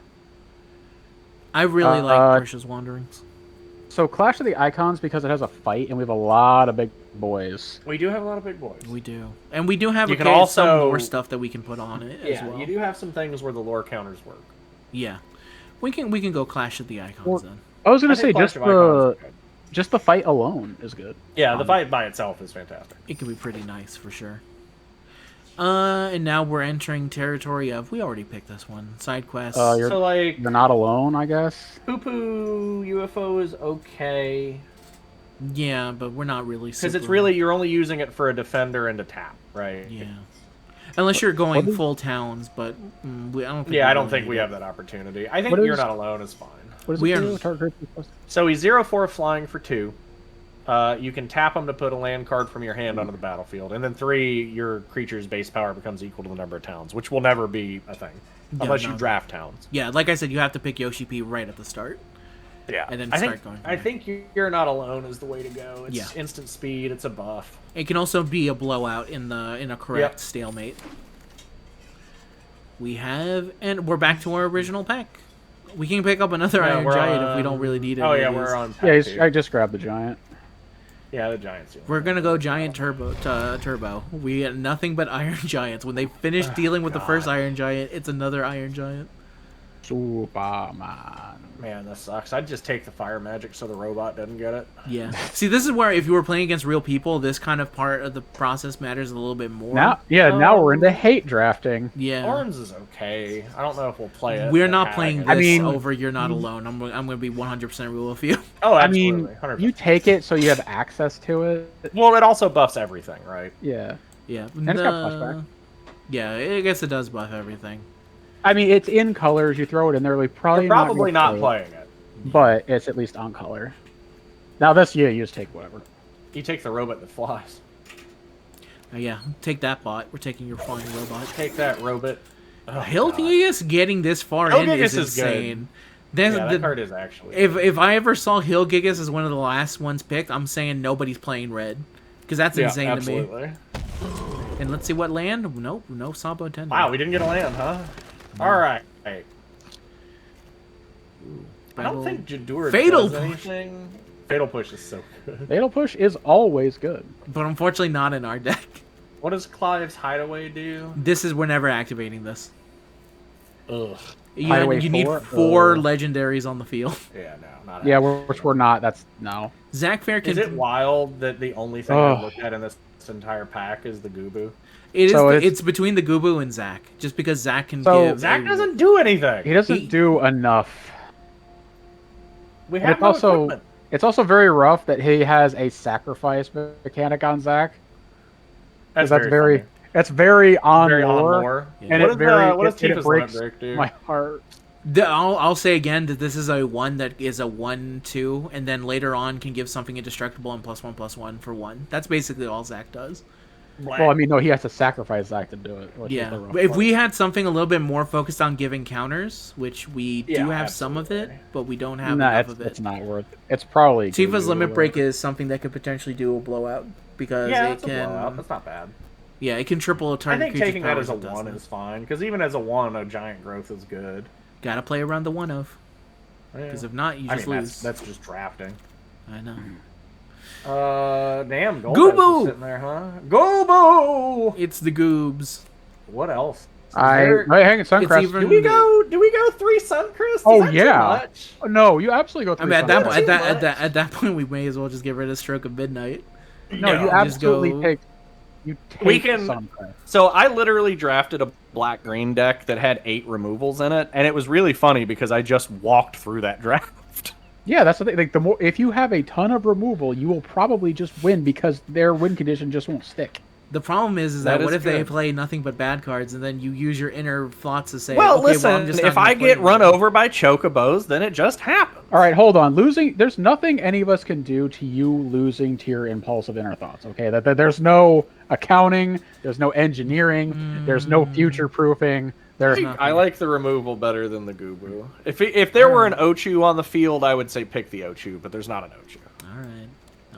I really like Prish's Wanderings. So Clash of the Icons, because it has a fight, and we have a lot of big boys. We do have a lot of big boys. We do. And we do have some lore stuff that we can put on it as well. You do have some things where the lore counters work. Yeah. We can go Clash of the Icons then. I was going to say, just the fight alone is good. Yeah, the fight by itself is fantastic. It can be pretty nice for sure. And now we're entering territory of... We already picked this one. Side quest. You're not alone, I guess. Poo-poo UFO is okay. Yeah, but we're not really... Because it's really... You're only using it for a defender and a tap, right? Yeah. Unless you're going What is- full towns, but I don't think. Yeah, we I don't really think need we it. have that opportunity. I think What You're is- Not Alone is fine. What does We it are- do? Target creature plus- So he's 0/4 flying for 2. You can tap him to put a land card from your hand onto the battlefield, and then 3, your creature's base power becomes equal to the number of towns, which will never be a thing unless you no. draft towns. Yeah, like I said, you have to pick Yoshi P right at the start. Yeah, And then I start think, going from I there. think You're Not Alone is the way to go. It's Yeah. instant speed. It's a buff. It can also be a blowout in a correct stalemate. We have, and we're back to our original pack. We can pick up another Yeah, Iron we're Giant on- if we don't really need it. Oh yeah, It we're is- on. Yeah, pack 2. I just grabbed the giant. Yeah, the Giants. We're gonna go Giant Turbo. We get nothing but Iron Giants. When they finish dealing with the first Iron Giant, it's another Iron Giant. Superman. Man, that sucks. I'd just take the fire magic so the robot doesn't get it. Yeah. See, this is where if you were playing against real people, this kind of part of the process matters a little bit more. Now we're into hate drafting. Yeah. Orange is okay. I don't know if we'll play it. We're at not Hack. playing this I mean- over You're Not Alone. I'm going to be 100% real with you. Oh, I absolutely. mean, 100%. you take it so you have access to it. Well, it also buffs everything, right? Yeah. Yeah. And it's got flashback. Yeah, I guess it does buff everything. I mean, it's in colors. You throw it in there. We probably You're probably not play playing it. but it's at least on color. Now this, yeah, you just take whatever. You take the robot that flies. Yeah, take that bot. We're taking your flying robot. Take that robot. Oh, God. Hilgigus getting this far in Hilgigus is is good. insane. Then Yeah, that card is actually. if I ever saw Hilgigus as one of the last ones picked, I'm saying nobody's playing red. Because that's yeah, insane absolutely. to me. And let's see what land. Nope, no Sabo Tender. Wow, we didn't get a land, huh? All right. I Battle- don't think Jadur Fatal does Push. anything. Fatal Push is so good. Fatal Push is always good. But unfortunately not in our deck. What does Clive's Hideaway do? We're never activating this. Ugh. Hideaway You need 4? 4 legendaries on the field. Yeah, no, not. Yeah, actually. which we're not. That's no. Zach Fair can. Is it wild that the only thing Ugh. I looked at in this entire pack is the Goobu? It is. So It's between the Gubu and Zach, just because Zach can So- give. Zach doesn't do anything. He doesn't He- do enough. We And have it's no also equipment. it's also very rough that he has a sacrifice mechanic on Zach. That's That's very funny. that's very on Very on lore, lore. and What it is very what does it Tifa's breaks Limit Break do? my heart. I'll say again that this is a 1 that is a 1/2, and then later on can give something indestructible and +1/+1 for 1. That's basically all Zach does. Well, I mean, no, he has to sacrifice Zach to do it. Which is Yeah, the rough but if part. we had something a little bit more focused on giving counters, which we do Yeah, have some of it, absolutely. but we don't have Nah, enough it's, of it. it's not worth it. It's probably Tifa's Guru Limit or Break whatever. is something that could potentially do a blowout because Yeah, it that's a blowout. can. That's not bad. Yeah, it can triple a I target. think creature's taking that powers, as a it does 1 that. is fine, because even as a 1, a giant growth is good. Gotta play around the 1 of, Yeah. because if not, you I just mean, lose. that's just drafting. I know. Damn, Golden's Goobo! just sitting there, huh? Goobo! It's the goobs. What else? Is I there- wait, hang on, Suncrest. even- Do we go 3 Suncrest? Oh, Is that too yeah. much? Oh, no, you absolutely go I through. mean, at that, Suncrest. at, that, Too at, much. that, at that point, we may as well just get rid of Stroke of Midnight. No, you just absolutely go- take. You take We can- Suncrest. So I literally drafted a black-green deck that had 8 removals in it, and it was really funny because I just walked through that draft. Yeah, that's the thing. Like the more, if you have a ton of removal, you will probably just win because their win condition just won't stick. The problem is That that what is if they good. play nothing but bad cards, and then you use your inner thoughts to say, Well, okay, listen, well, I'm just not if gonna I play get run anymore. over by chocobos, then it just happens. All right, hold on. Losing, there's nothing any of us can do to you losing to your impulsive inner thoughts. Okay, that there's no accounting, there's no engineering, there's no future proofing. There's I like the removal better than the Goobu. If there were an Ochu on the field, I would say pick the Ochu, but there's not an Ochu. All right.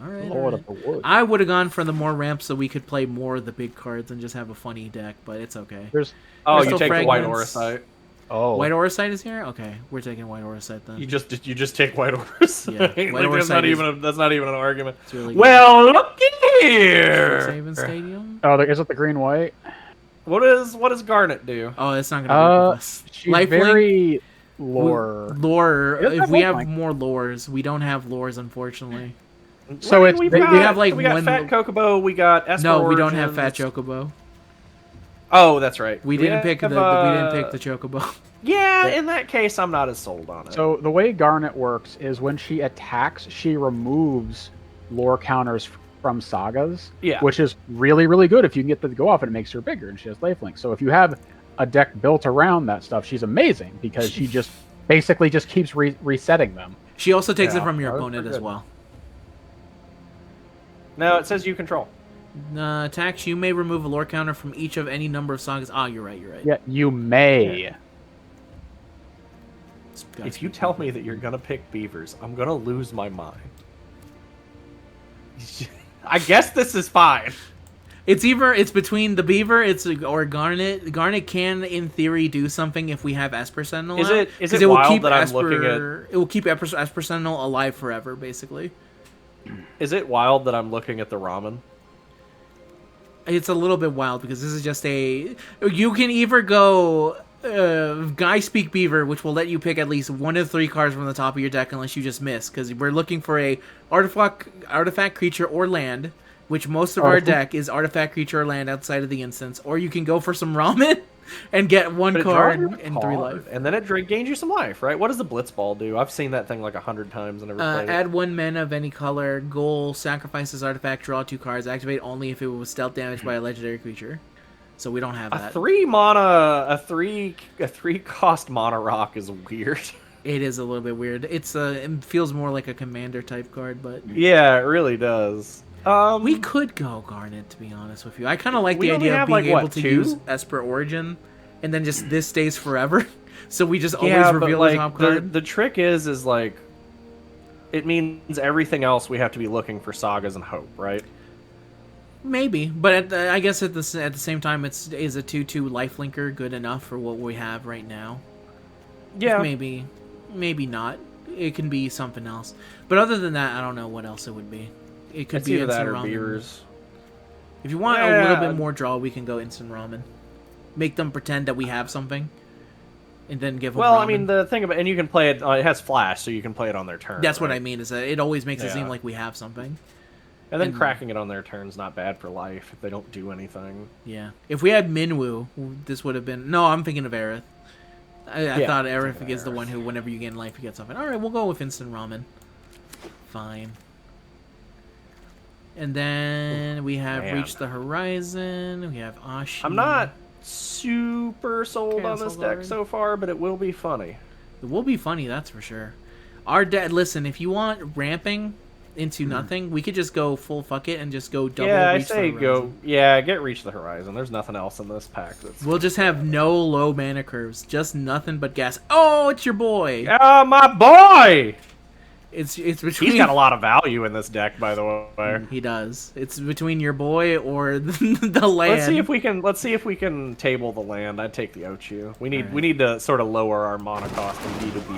All right. Lord all of right. the Woods. I would have gone for the more ramps so we could play more of the big cards and just have a funny deck, but it's okay. There's Oh, Crystal you take the white Fragments. Orosite. White Auracite is here? Okay, we're taking White Auracite then. You just take white Orosite. Yeah, white Like, Orosite that's not even an argument. It's really good. Well, look here. Strixhaven Stadium? oh, is it the green white? What does Garnet do? Oh, it's not going to work with us. She's Lifelink, very lore. Lore. It doesn't If we have have lifelink. more lores, we don't have lores, unfortunately. So it's we they- have, like, we got one- Fat Kokobo, we got Esper No, we don't have Fat Origins. Chocobo. Oh, that's right. We didn't pick the Chocobo. Yeah, in that case, I'm not as sold on it. So the way Garnet works is when she attacks, she removes lore counters from sagas, Yeah. which is really, really good if you can get the go off and it makes her bigger and she has lifelink. So if you have a deck built around that stuff, she's amazing because she just basically just keeps resetting them. She also takes it Yeah, from your that was opponent pretty as good. well. No, it says you control. Attacks, you may remove a lore counter from each of any number of sagas. Ah, you're right. Yeah, you may. Yeah. It's gotta If you be- tell me that you're gonna pick beavers, I'm gonna lose my mind. I guess this is fine. It's between the beaver, or Garnet. Garnet can, in theory, do something if we have Esper Sentinel. Is out, it 'cause wild will keep that I'm Esper, looking at? It will keep Esper Sentinel alive forever, basically. Is it wild that I'm looking at the ramen? It's a little bit wild because this is just a. You can either go Guy Speak Beaver, which will let you pick at least one of 3 cards from the top of your deck unless you just miss, because we're looking for a artifact creature or land, which most of our deck is artifact creature or land outside of the instance. Or you can go for some ramen and get one But it draws card your and 3 card, life. and then it gains you some life, right? What does the Blitzball do? I've seen that thing like 100 times and never played it. Add 1 mana of any color. Goal, sacrifice this artifact, draw 2 cards. Activate only if it was stealth damaged by a legendary creature. So we don't have A that. 3 mana, a 3 cost mana rock is weird. It is a little bit weird. It feels more like a commander type card, but Yeah, it really does. we could go Garnet, to be honest with you. I kind of like We the only idea of have, being like, what, able to 2? use Esper Origin, and then just this stays forever. So we just always Yeah, reveal but the top like card. the trick is like it means everything else we have to be looking for sagas and hope, right? Maybe, but I guess at the same time, is a 2/2 lifelinker good enough for what we have right now? Yeah. Maybe not. It can be something else. But other than that, I don't know what else it would be. It could It's be either that instant or ramen. beavers. If you want a Yeah. little bit more draw, we can go instant ramen. Make them pretend that we have something, and then give them Well, ramen. I mean, the thing about and you can play it. It has flash, so you can play it on their turn. That's what right? I mean. Is that it always makes it seem Yeah. like we have something. And then and- cracking it on their turn's not bad for life if they don't do anything. Yeah. If we had Minwoo, this would have been. No, I'm thinking of Aerith. I Yeah, thought I'm Aerith thinking is the Aerith. one who, whenever you gain life, you get something. All right, we'll go with instant ramen. Fine. And then we have Man. reached the horizon. We have Ashi. I'm not super sold on Cancel this deck guard. so far, but it will be funny. It will be funny, that's for sure. Our deck. Listen, if you want ramping into nothing, we could just go full fuck it and just go double. Yeah, I reach the say horizon. go. Yeah, get reach the horizon. There's nothing else in this pack that's. We'll just have no low mana curves, just nothing but gas. Oh, it's your boy. Oh, my boy! It's between. He's got a lot of value in this deck, by the way. He does. It's between your boy or the land. Let's see if we can table the land. I'd take the Ochu. We Alright. need to sort of lower our mana cost and B to B.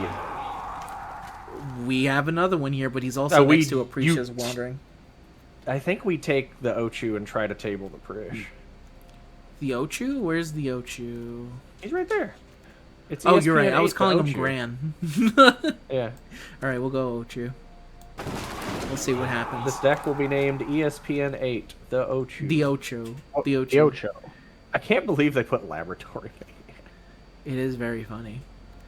We have another one here, but he's also we- next to a you- Prisha's Wandering. I think we take the Ochu and try to table the Prish. The Ochu? Where's the Ochu? He's right there. It's Oh, you're right. ESPN I was 8, the calling him Ochu. Gran. Yeah. All right, we'll go Ochu. We'll see what happens. This deck will be named ESPN 8, the Ochu. The Ocho. The Ocho. The Ocho. I can't believe they put laboratory. It is very funny.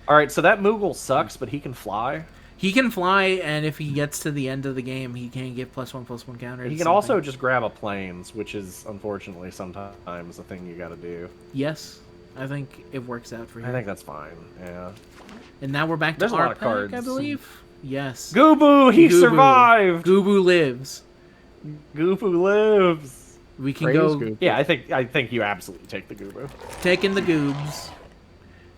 All right, so that Moogle sucks, but he can fly. He can fly, and if he gets to the end of the game, he can get +1/+1 counter. He can also just grab a planes, which is unfortunately sometimes a thing you got to do. Yes, I think it works out for you. I think that's fine. Yeah. And now we're back to There's a our lot of pack, I cards. believe. Yes. Goobu, he Goobu. survived. Goobu lives. Goobu lives. We can Praise go Goop. Yeah, I think you absolutely take the Goobu. taking the goobs.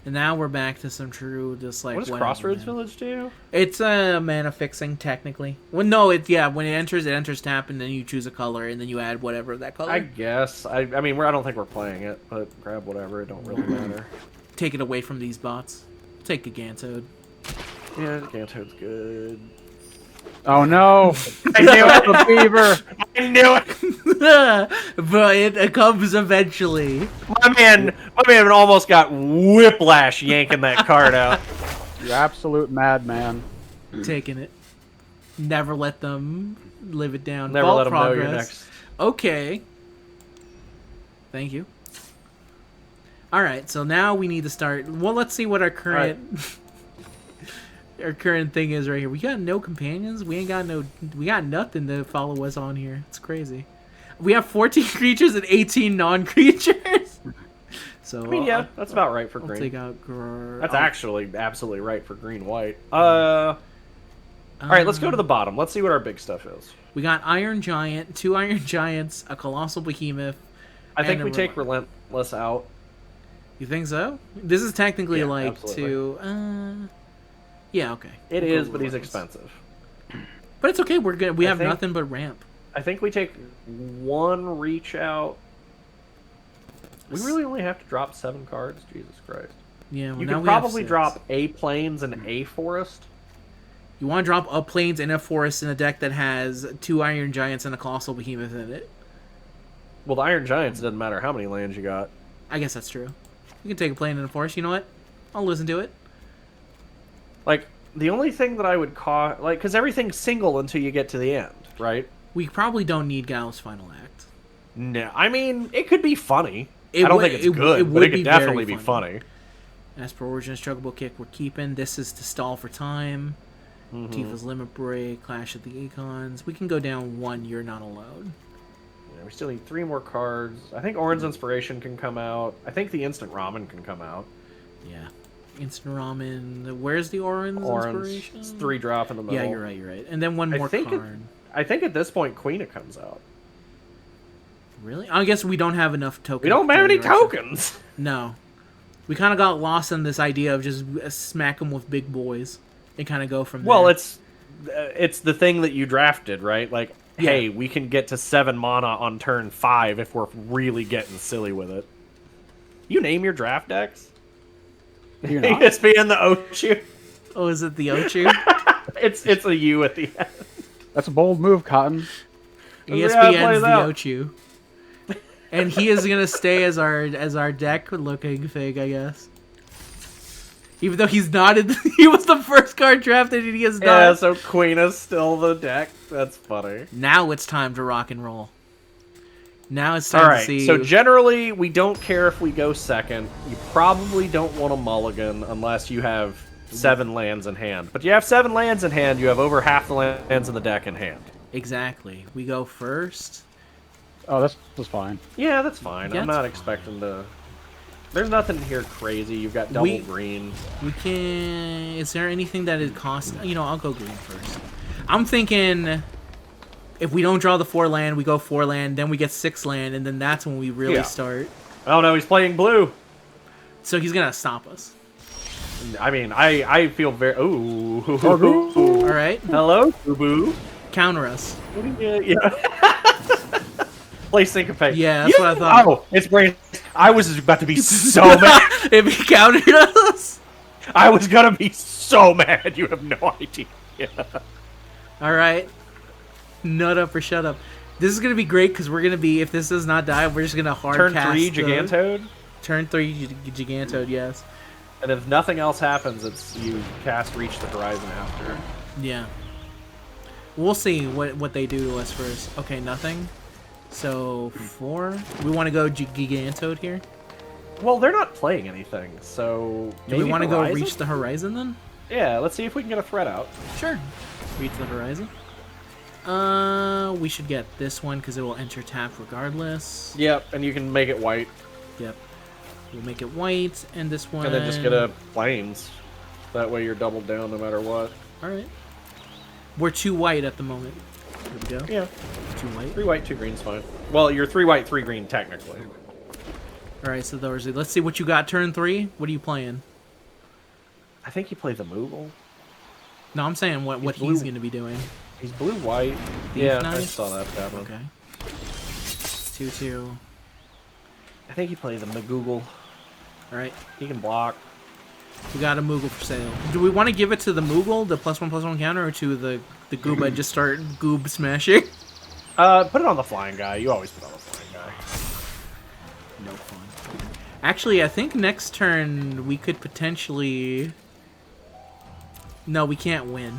And now we're back to some true, just like What does whatever, Crossroads man. Village do? It's a mana fixing technically. Well, no, when it enters tap, and then you choose a color, and then you add whatever that color. I guess. I mean, I don't think we're playing it, but grab whatever. It don't really matter. Take it away from these bots. Take a Gantode. Yeah, Gantoad's good. Oh no! I knew it. The beaver. I knew it. But it comes eventually. My man almost got whiplash yanking that card out. You absolute madman. Taking it. Never let them live it down. Never Vault let him know progress. you're next. Okay. Thank you. All right, so now we need to start. Well, let's see what our current our current thing is right here. We got no companions. We ain't got no. We got nothing to follow us on here. It's crazy. We have 14 creatures and 18 non-creatures. So I mean, yeah, that's about right for I'll green. take out. That's actually absolutely right for green-white. All right, let's go to the bottom. Let's see what our big stuff is. We got Iron Giant, 2 Iron Giants, a Colossal Behemoth. I think and we a take Relentless out. You think so? This is technically Yeah, like absolutely. to. Yeah, okay. It We'll go is, but he's Relentless. expensive. But it's okay. We're good. We I have think- nothing but ramp. I think we take 1 reach out. We really only have to drop 7 cards? Jesus Christ. Yeah, well, You now can we have probably 6. drop A Plains and A Forest. You want to drop a Plains and a Forest in a deck that has 2 Iron Giants and a Colossal Behemoth in it. Well, the Iron Giants, doesn't matter how many lands you got. I guess that's true. You can take a Plain and a Forest. You know what? I'll listen to it. Like, the only thing that I would call... Like, because everything's single until you get to the end, right? We probably don't need Gallows Final Act. No, I mean, it could be funny. It I don't would- think it's it- good, it but would it could be very definitely be funny. funny. As per Origin Struggle Kick, we're keeping. This is to stall for time. Tifa's Limit Break, Clash of the Econs. We can go down 1. You're not alone. Yeah, we still need 3 more cards. I think Orin's Inspiration can come out. I think the Instant Ramen can come out. Yeah. Instant Ramen. Where's the Orin's Orange, Inspiration? it's 3 drop in the middle. Yeah, you're right. You're right. And then 1 I more think card. I think at this point, Queena comes out. Really? I guess we don't have enough tokens. We don't have any tokens! No. We kind of got lost in this idea of just smack them with big boys and kind of go from there. Well, it's the thing that you drafted, right? Like, Yeah. hey, we can get to 7 mana on turn 5 if we're really getting silly with it. You name your draft decks? You're not? ESP and the Ochu. Oh, is it the Ochu? It's a U at the end. That's a bold move, Cotton. Yeah, it ESPN's plays the out. Ochu. And he is gonna stay as our deck looking thing, I guess. Even though he's not in, he was the first card drafted and he is not. Yeah, so Queena's still the deck. That's funny. Now it's time to rock and roll. Now it's time All to right, see. so generally, we don't care if we go second. You probably don't want a mulligan unless you have 7 lands in hand. But you have 7 lands in hand, you have over half the lands in the deck in hand. Exactly. We go first. Oh, this was fine. Yeah, that's fine. Yeah, I'm that's not fine. expecting to... There's nothing here crazy. You've got double green. We can. Is there anything that it costs? You know, I'll go green first. I'm thinking if we don't draw the 4 land, we go 4 land, then we get 6 land, and then that's when we really Yeah. start. Oh no, he's playing blue. So he's gonna stop us. I mean, I feel very... Ooh. All right, Hello, Boo. counter us. Yeah. Play Syncopate. Yeah, that's what I thought. Oh, it's brain. I was about to be so mad. If he countered us. I was gonna be so mad. You have no idea. All right, nut up or shut up. This is gonna be great because we're gonna be. If this does not die, we're just gonna hard Turn cast 3, the- Gigantode. Turn 3, Gigantode. Yes. And if nothing else happens, it's you cast Reach the Horizon after. Yeah. We'll see what they do to us first. Okay, nothing. So 4. We want to go Gigantode here. Well, they're not playing anything, so Do we maybe want to go Horizon? reach the horizon then? Yeah, let's see if we can get a threat out. Sure. Reach the horizon. We should get this one because it will enter tap regardless. Yep, and you can make it white, Yep. We'll make it white, and this one. and then just get a Flames. That way you're doubled down no matter what. All right. We're 2 white at the moment. Here we go. Yeah, 2 white. 3 white, 2 green's fine. Well, you're 3 white, 3 green technically. All right. So those. Let's see what you got. Turn 3. What are you playing? I think you play the Moogle. No, I'm saying what blue. he's going to be doing. He's blue-white. Thief Yeah, I Knight? saw that happen. Okay. 2/2. I think he plays the Magoogle. All right. He can block. We got a Moogle for sale. Do we want to give it to the Moogle, the +1/+1 counter, or to the Gooba and just start goob smashing? Put it on the flying guy. You always put on the flying guy. No fun. Actually, I think next turn we could potentially... No, we can't win.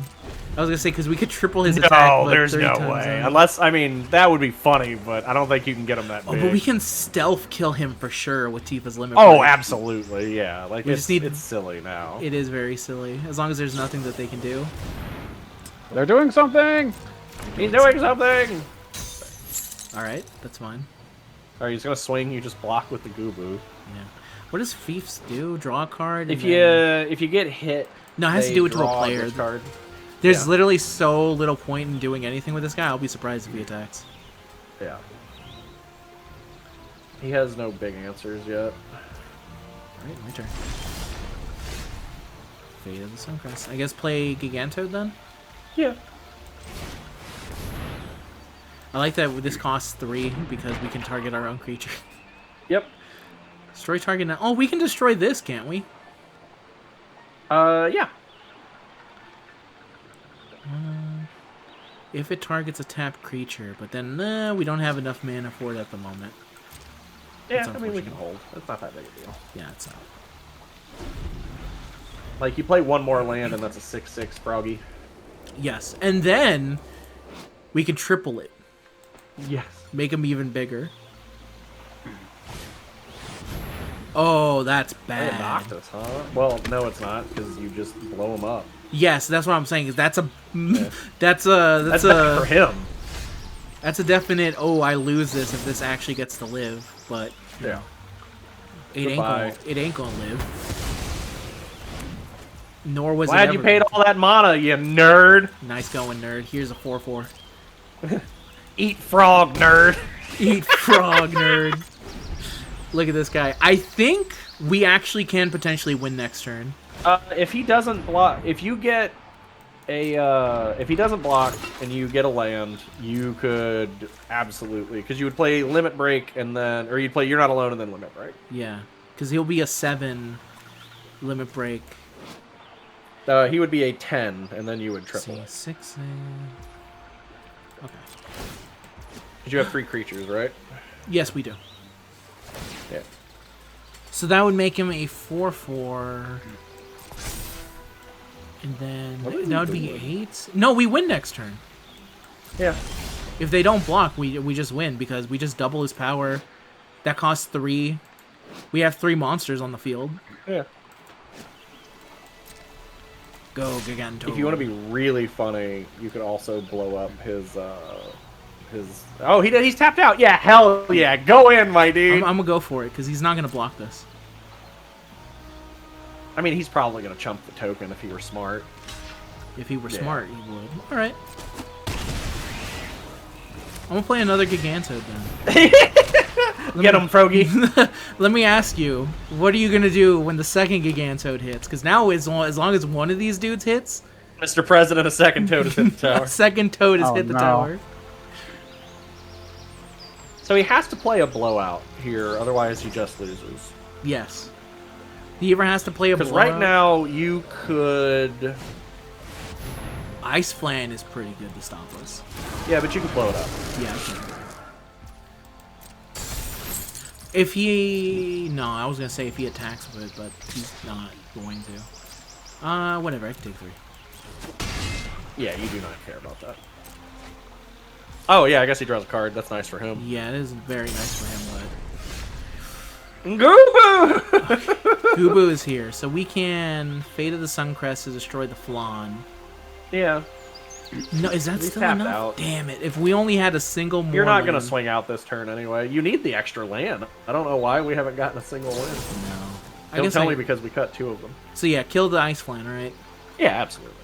I was gonna say because we could triple his attack. No, but there's 30 no times way. out. Unless, I mean, that would be funny, but I don't think you can get him that big. Oh, but we can stealth kill him for sure with Tifa's limit. Oh, break. absolutely, yeah. Like, it's silly now. It is very silly. As long as there's nothing that they can do. They're doing something. He's doing something! Alright, that's fine. Alright, he's gonna swing, you just block with the Goobu. Yeah. What does Fiefs do? Draw a card? If and you get hit... No, it has to do it to a draw player. this card. There's literally so little point in doing anything with this guy. I'll be surprised if he attacks. Yeah. He has no big answers yet. Alright, my turn. Fate of the Suncrest. I guess play Gigantode then? Yeah. I like that this costs 3 because we can target our own creature. Yep. Destroy target now. Oh, we can destroy this, can't we? Yeah. If it targets a tapped creature, but then we don't have enough mana for it at the moment. Yeah, That's I mean, we can unfortunate. hold. It's not that big a deal. Yeah, it's not. Like, you play one more land, and that's a 6/6 Froggy. Yes, and then we can triple it. Yes. Make him even bigger. Oh, that's It bad. knocked us, huh? Well, no, it's not, because you just blow him up. Yes, that's what I'm saying. Is that's a that's That's a bad for him. that's a definite. Oh, I lose this if this actually gets to live, but Yeah. it Goodbye. ain't gonna live. Nor was Glad it you ever paid going all that mana, you nerd. to. Nice going, nerd. Here's a 4/4. Eat frog, nerd. Eat frog, nerd. Look at this guy. I think we actually can potentially win next turn. If he doesn't block, if you get a, if he doesn't block and you get a land, you could absolutely, because you would play Limit Break and then, or you'd play You're Not Alone and then Limit Break. Yeah, because he'll be a 7 limit break. He would be a 10, and then you would Let's triple see, it. 6. Okay. Because you have 3 creatures, right? Yes, we do. Yeah. So that would make him a 4/4. And then What is he that would be doing? 8. No, we win next turn. Yeah. If they don't block, we just win because we just double his power. That costs 3. We have 3 monsters on the field. Yeah. Go Gigantode. If you want to be really funny, you could also blow up his. Oh, he's tapped out. Yeah, hell yeah, go in, my dude. I'm gonna go for it because he's not gonna block this. I mean, he's probably gonna chump the token if he were smart. If he were Yeah. smart, he would. All right. I'm gonna play another Gigantode then. Get him, Froggy. Let me ask you, what are you gonna do when the second Gigantode hits? Because now, as long as one of these dudes hits, Mr. President, a second toad has hit the tower. a second toad has Oh, hit the no. tower. So he has to play a blowout here, otherwise he just loses. Yes. He ever has to play a Because blowout. right now you could. Ice Flan is pretty good to stop us. Yeah, but you can blow it up. Yeah, I can. If he... No, I was going to say if he attacks with it, but he's not going to. Whatever, I can take 3. Yeah, you do not care about that. Oh, yeah, I guess he draws a card. That's nice for him. Yeah, it is very nice for him, Goobo! but... Gubu is here, so we can Fate of the Suncrest to destroy the Flan. Yeah. No, is that He's still tapped enough? out. Damn it. If we only had a single more You're not going to land- swing out this turn anyway. You need the extra land. I don't know why we haven't gotten a single win. No. I Don't guess tell me because we cut 2 of them. So yeah, kill the Ice Flan, right? Yeah, absolutely.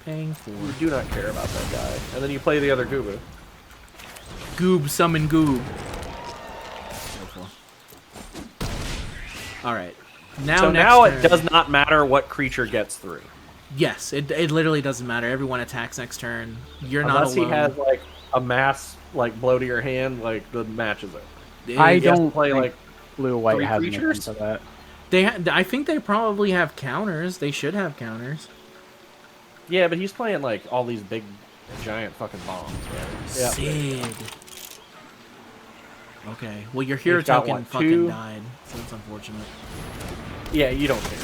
Paying 4. You do not care about that guy. And then you play the other Goobo. Goob, summon Goob. Alright. So next now turn- it does not matter what creature gets through. Yes, it literally doesn't matter. Everyone attacks next turn. You're Unless not alone. he has like a mass like blow to your hand, like the match is over. I He has to don't play think like Blue-White 3 has anything creatures? for that. I think they probably have counters. They should have counters. yeah, but he's playing like all these big giant fucking bombs, right? Yeah. Sid. Okay. Well, your hero He's got, token what, fucking 2? died, so that's unfortunate. Yeah, you don't care.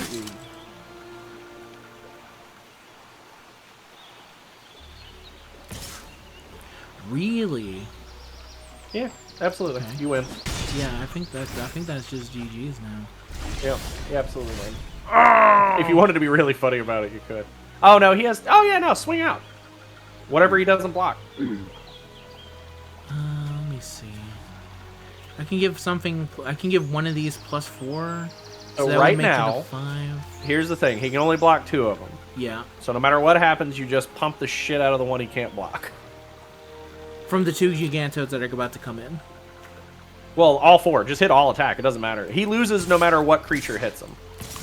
Really? Yeah, absolutely. Okay. You win. Yeah, I think that's just GG's now. Yeah, you absolutely win. If you wanted to be really funny about it, you could. Oh no, he has. Oh yeah, no, swing out. Whatever he doesn't block. Let me see. I can give something. I can give one of these +4. So that right would make it a now, 5. here's the thing: he can only block 2 of them. Yeah. So no matter what happens, you just pump the shit out of the one he can't block. From the 2 Gigantos that are about to come in. Well, all 4. Just hit all attack. It doesn't matter. He loses no matter what creature hits him.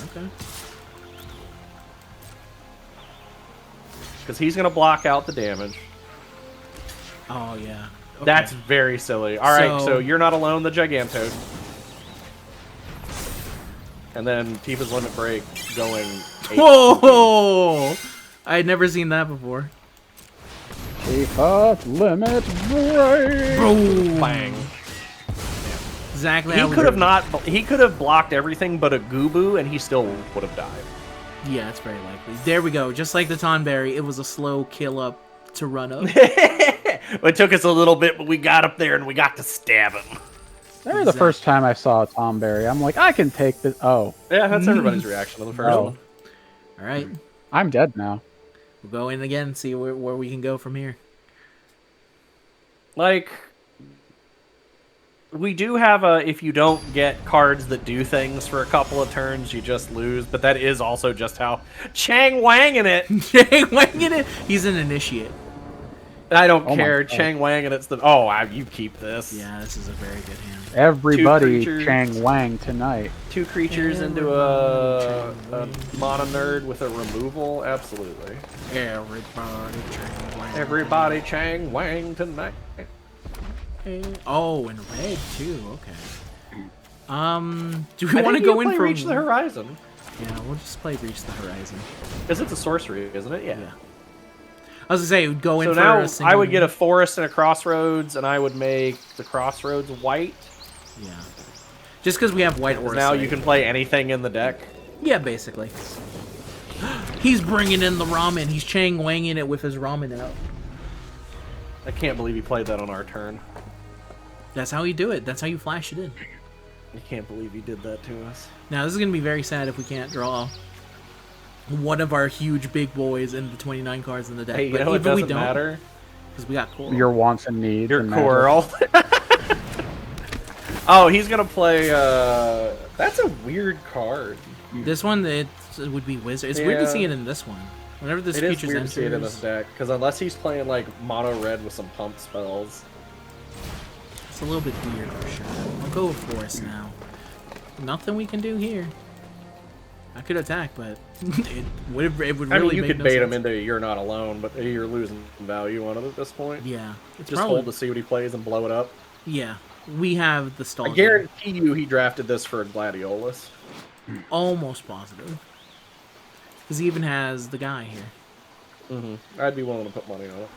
Okay. Because he's going to block out the damage. Oh, yeah. Okay. That's very silly. All right, so you're not alone, the Gigantoad. And then Tifa's Limit Break going... Whoa! I had never seen that before. Tifa limit break. Boom! Bang. Exactly. He could have blocked everything but a Goobu, and he still would have died. Yeah, it's very likely. There we go. Just like the Tonberry, it was a slow kill up to run up. It took us a little bit, but we got up there and we got to stab him. That was the first time I saw a Tom Berry. I'm like, I can take this. Oh. Yeah, that's everybody's reaction to the first one. All right. I'm dead now. We'll go in again and see where we can go from here. Like, we do have a, if you don't get cards that do things for a couple of turns, you just lose. But that is also just how Chang Wang in it. Chang Wang in it? He's an initiate. I don't care. Chang Wang and it's the... Oh, you keep this. Yeah, this is a very good hand. Everybody Chang Wang tonight. 2 creatures into a mono nerd with a removal? Absolutely. Everybody Chang Wang. Everybody Chang Wang tonight. Oh, and red too. Okay. Do we want to go in for Reach the Horizon? Yeah, we'll just play Reach the Horizon. Because it's a sorcery, isn't it? Yeah. I was gonna say, go in so for now a single... I would get a forest and a crossroads, and I would make the crossroads white. Yeah. Just because we have white or now you can play anything in the deck. Yeah, basically. He's bringing in the ramen. He's Chang Wanging it with his ramen out. I can't believe he played that on our turn. That's how you do it. That's how you flash it in. I can't believe he did that to us. Now, this is going to be very sad if we can't draw one of our huge big boys in the 29 cards in the deck. Hey, you but know, even it doesn't we don't, matter. because we got Coral. Your wants and needs. Your and Coral. Oh, he's going to play... That's a weird card. This one, it would be Wizard. It's weird to see it in this one. Whenever this It is features weird to see it in this deck, because unless he's playing, like, mono red with some pump spells... It's a little bit weird for sure. I'll go with Forest now. Nothing we can do here. I could attack, but it would really I mean, you make could no bait sense. him into You're Not Alone, but you're losing value on it at this point. Yeah. It's Just probably, hold to see what he plays and blow it up. Yeah. We have the stall. I guarantee you he drafted this for a Gladiolus. Almost positive. Because he even has the guy here. Mm-hmm. I'd be willing to put money on it.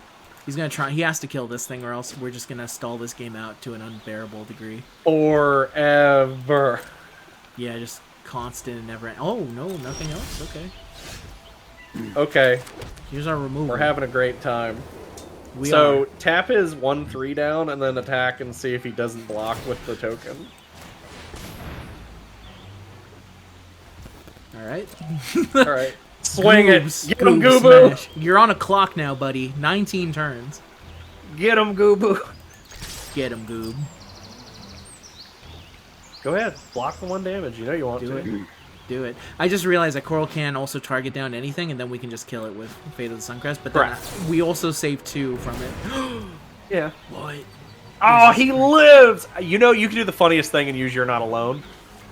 He's going to try. He has to kill this thing or else we're just going to stall this game out to an unbearable degree. Forever. Yeah, just constant and never... Oh, no, nothing else? Okay. Okay. Here's our removal. We're having a great time. We so are. tap his 1/3 down and then attack and see if he doesn't block with the token. Alright. Alright. Swing Goobs, it! Get him, Goob Goobu! smash. You're on a clock now, buddy. 19 turns. Get him, Goobu! Get him, Goob. Go ahead. Block the 1 damage. You know you want Do to. it. Do it. I just realized that Coral can also target down anything, and then we can just kill it with Fate of the Suncrest, but then we also save 2 from it. Yeah. What? Oh, he lives! You know, you can do the funniest thing and use You're Not Alone.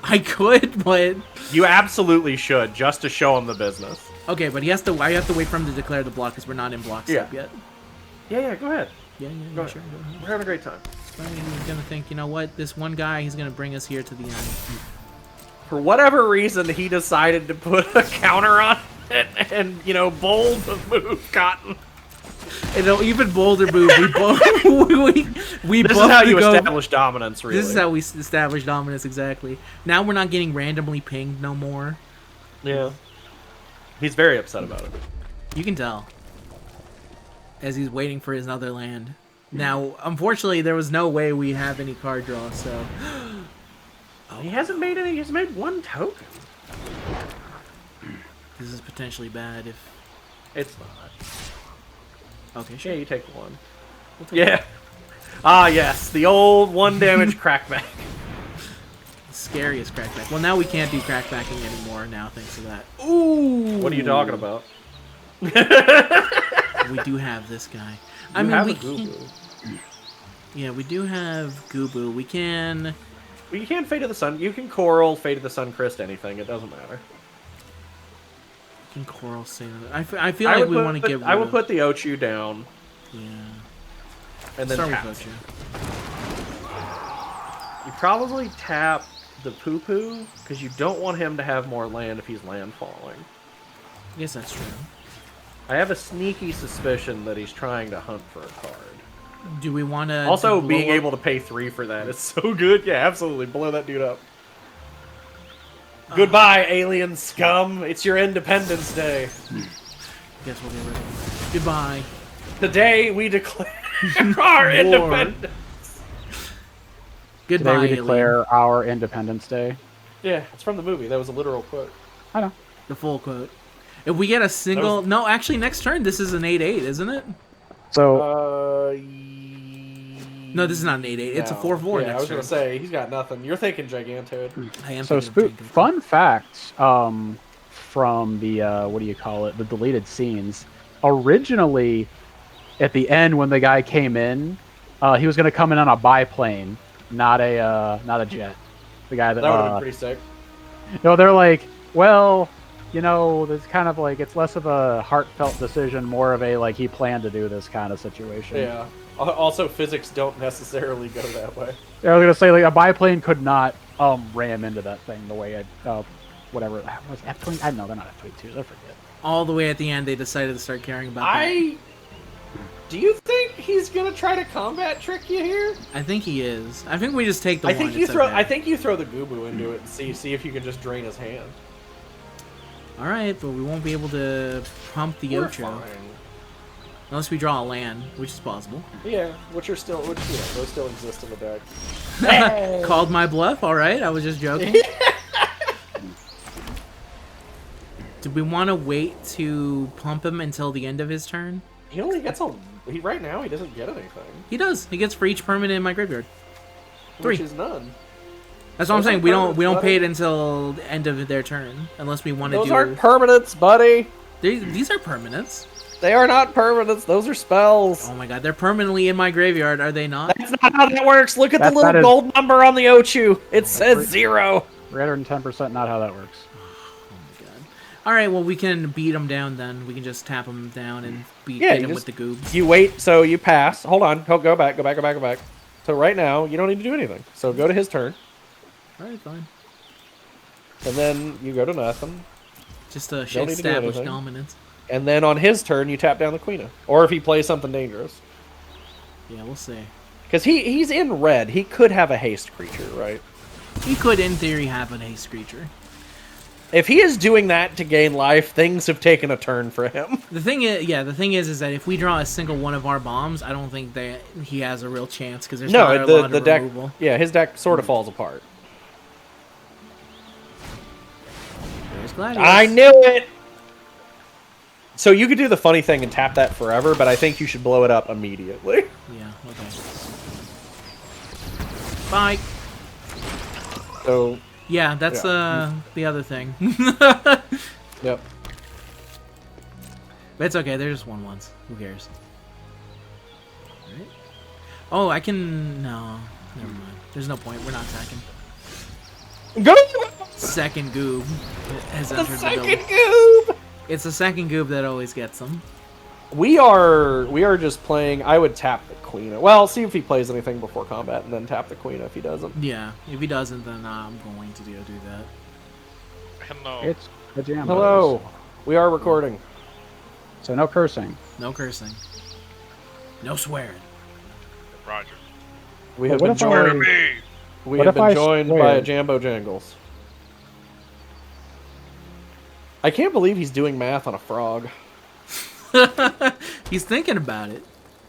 I could, but... You absolutely should, just to show him the business. Okay, but he has to. I have to wait for him to declare the block, because we're not in block step yet. Yeah, go ahead. Yeah, Go ahead. sure. Go ahead. We're having a great time. He's gonna think, you know what? This one guy, he's gonna bring us here to the end. For whatever reason, he decided to put a counter on it and, you know, bold the move, Cotton. And even bolder move, we both we This both is how you go, establish dominance, really. This is how we establish dominance, exactly. Now we're not getting randomly pinged no more. Yeah. He's very upset about it. You can tell. As he's waiting for his other land. Now, unfortunately, there was no way we have any card draw, so... He hasn't made any. He's made one token. This is potentially bad if... It's not. Okay, sure. Yeah, you take one. Yeah. Ah, yes. The old 1 damage crackback. Scariest crackback. Well, now we can't do crackbacking anymore now, thanks to that. Ooh! What are you talking about? We do have this guy. I mean, have we a Goo-Goo. Yeah, we do have Goo-Boo. We can... Well, you can Fate of the Sun. You can Coral, Fate of the Sun, Crest, anything. It doesn't matter. We can Coral Sailor. I feel like we want to get rid I would of... put the Ochu down. Yeah. And then Start tap. with Ocho. You probably tap the Poo-Poo, because you don't want him to have more land if he's landfalling. I guess that's true. I have a sneaky suspicion that he's trying to hunt for a card. Do we want to... Also, being able to pay 3 for that is so good. Yeah, absolutely. Blow that dude up. Goodbye, alien scum. It's your Independence Day. Guess we'll get rid of him. Goodbye. Today we declare our independence. Goodbye, Today we alien. declare our Independence Day. Yeah, it's from the movie. That was a literal quote. I know. The full quote. If we get a single... No, actually, next turn, this is an 8-8, isn't it? So No, this is not an 8-8. It's a 4-4 Yeah, next I was turn. gonna say he's got nothing. You're thinking Gigantoad. I am So thinking of Spoot, Jacob. fun facts from the what do you call it? The deleted scenes. Originally, at the end when the guy came in, he was going to come in on a biplane, not a jet. The guy that That would have been pretty sick. no, they're like, well, you know, it's kind of like it's less of a heartfelt decision, more of a like he planned to do this kind of situation. Yeah. Also, physics don't necessarily go that way. I was gonna say like a biplane could not ram into that thing the way whatever was F-22. I don't know, they're not F-22s. I forget. All the way at the end, they decided to start caring about that. Do you think he's gonna try to combat trick you here? I think he is. I think we just take the I one. think you it's throw. okay. I think you throw the Goo-Boo into it and see if you can just drain his hand. All right, but we won't be able to pump the We're Ocho fine. unless we draw a land, which is possible. Yeah, which those still exist in the deck. Called my bluff. All right, I was just joking. Do we want to wait to pump him until the end of his turn? He only gets right now. He doesn't get anything. He does. He gets for each permanent in my graveyard. 3. Which is none. That's what I'm Those saying. aren't We don't permanents, pay it buddy. until the end of their turn, unless we want to Those do. aren't permanents, buddy. These are permanents. They are not permanents. Those are spells. Oh my god, they're permanently in my graveyard, are they not? That's not how that works. Look at the That little is- gold number on the Ochu. It says 0. 310% not how that works. All right, well we can beat him down then. We can just tap him down and Yeah, hit you him just- with the goobs. You wait, so you pass. Hold on. Go back. So right now, you don't need to do anything. So go to his turn, All right, fine. and then you go to nothing. Just to Don't need to do establish anything. dominance. And then on his turn, you tap down the Queen. Or if he plays something dangerous. Yeah, we'll see. Because he's in red. He could have a haste creature, right? He could, in theory, have an haste creature. If he is doing that to gain life, things have taken a turn for him. The thing is that if we draw a single one of our bombs, I don't think that he has a real chance because there's not a lot the of deck. removal. Yeah, his deck sort of falls apart. There's Gladius. I knew it! So you could do the funny thing and tap that forever, but I think you should blow it up immediately. Yeah. Okay. Bye. So, Yeah, that's the other thing. yep. But it's okay. They're just 1/1s. Who cares? Right? Oh, I can. No, never mind. There's no point. We're not attacking. Go! Second goob has The entered the second building. goob! It's the second goob that always gets them. We are just playing. I would tap the Queen. Well, see if he plays anything before combat, and then tap the Queen if he doesn't. Yeah. If he doesn't, then I'm going to do that. Hello. It's the jam. Hello. We are recording. So no cursing. No cursing. No swearing. Roger. We Well, have what been if I- Where joined. me? We what have if I been joined by swear? a Jambo Jangles. I can't believe he's doing math on a frog. He's thinking about it.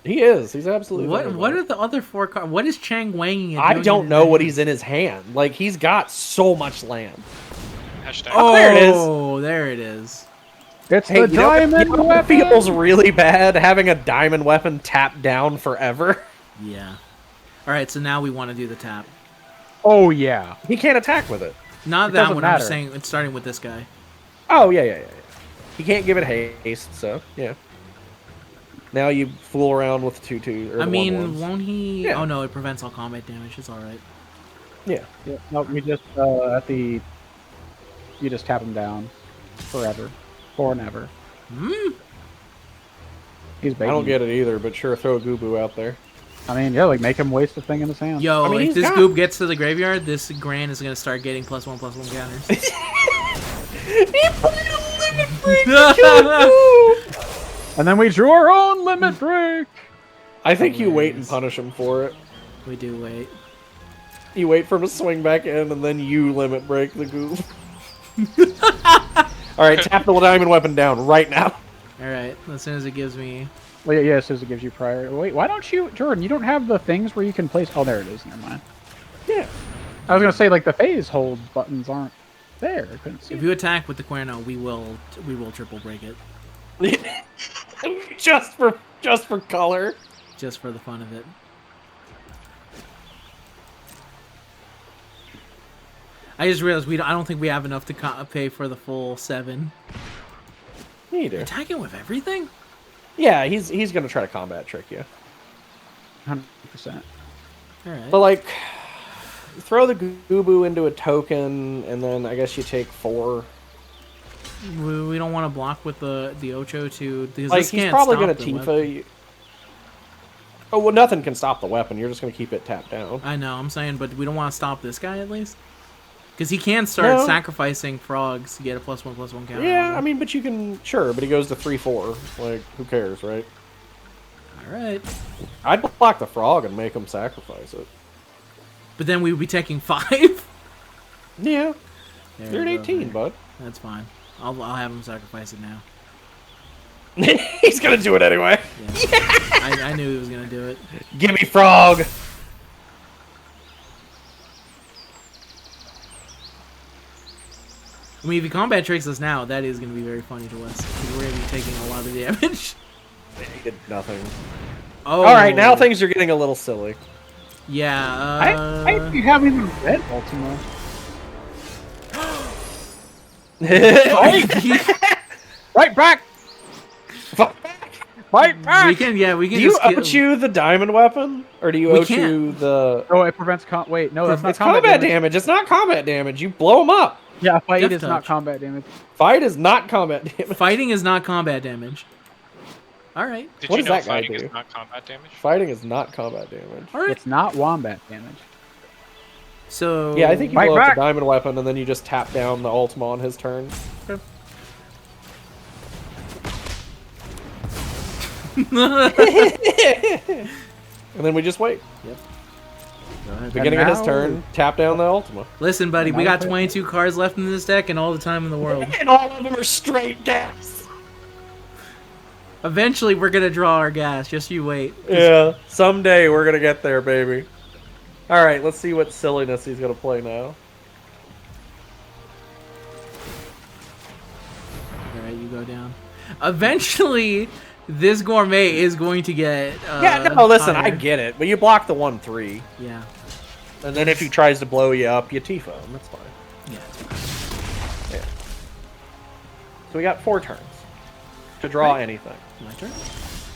He is. He's absolutely. What are the other 4 cards? What is Chang Wanging it? I doing don't in know his what hand? he's in his hand. Like he's got so much land. Hashtag. Oh, there it is. there it is. It's Hey, the diamond what weapon. feels really bad having a diamond weapon tapped down forever. Yeah. All right, so now we want to do the tap. Oh yeah. He can't attack with it. Not It that doesn't one. I'm matter. saying it's starting with this guy. Oh yeah. He can't give it haste, so yeah. Now you fool around with the 2/2 or the I mean, 1/1s. won't he? Yeah. Oh no, it prevents all combat damage. It's all right. Yeah. Yeah, no, we just you just tap him down forever, for and ever. Hmm. He's I begging. don't get it either, but sure, throw a Goobu out there. I mean, yeah, like make him waste the thing in his hand. Yo, I mean, if he's this got- goop gets to the graveyard, this Grand is gonna start getting +1/+1 counters. He put in a limit break to kill Goob! And then we drew our own limit break. I think you wait and Hilarious. punish him for it. We do wait. You wait for him to swing back in, and then you limit break the Goob. Alright, tap the diamond weapon down right now. All right, as soon as it gives me. Well, yeah, as soon as it gives you prior. Wait, why don't you, Jordan? You don't have the things where you can place. Oh, there it is. Never mind. Yeah. I was gonna say like the phase hold buttons aren't there. I couldn't see. If you attack with the Cuerno, we will triple break it, just for color. just for the fun of it. I just realized I don't think we have enough to pay for the full 7. You do. Attacking with everything? Yeah, he's gonna try to combat trick you. 100%. All right. But like, throw the Goobu into a token, and then I guess you take 4. We don't want to block with the Ocho to because Like this he's can't probably stop gonna the weapon. Tifa. Oh well, nothing can stop the weapon. You're just gonna keep it tapped down. I know, I'm saying, but we don't want to stop this guy at least. Because he can start No. sacrificing frogs to get a +1/+1 counter. Yeah, I mean, but you can sure, but he goes to 3/4. Like, who cares, right? Alright. I'd block the frog and make him sacrifice it. But then we would be taking 5? Yeah, There you're at you go, 18, there. bud. That's fine. I'll have him sacrifice it now. He's gonna do it anyway. Yeah. I knew he was going to do it. Give me frog. I mean, if he combat tricks us now, that is going to be very funny to us. Because we're going to be taking a lot of damage. He did nothing. Oh. All right, now things are getting a little silly. Yeah, I you haven't even read Ultima. Right back. Fight back. we can Do you just kill- Ochu the diamond weapon, or do you We Ochu the? Oh, it prevents wait, no, that's not It's combat damage. damage. It's not combat damage. You blow him up. Yeah, fight Death is not touch. combat damage. Fight is not combat damage. Fighting is not combat damage. Alright. Did What you does know that guy fighting do? is not combat damage? Fighting is not combat damage. Alright. It's not wombat damage. So. Yeah, I think you Fight blow up back. the diamond weapon and then you just tap down the Ultima on his turn. And then we just wait. Beginning of his now- turn, tap down the Ultima. Listen, buddy, we Now got play- 22 cards left in this deck and all the time in the world. And all of them are straight deaths. Eventually, we're gonna draw our gas. Just you wait. Yeah, someday we're gonna get there, baby. All right, let's see what silliness he's gonna play now. All right, you go down. Eventually, this gourmet is going to get. Yeah, no, listen, I higher. get it, but you block the 1/3, Yeah. and then if he tries to blow you up, you Tifa him. That's fine. Yeah. It's fine. Yeah. So we got 4 turns to draw anything. My turn.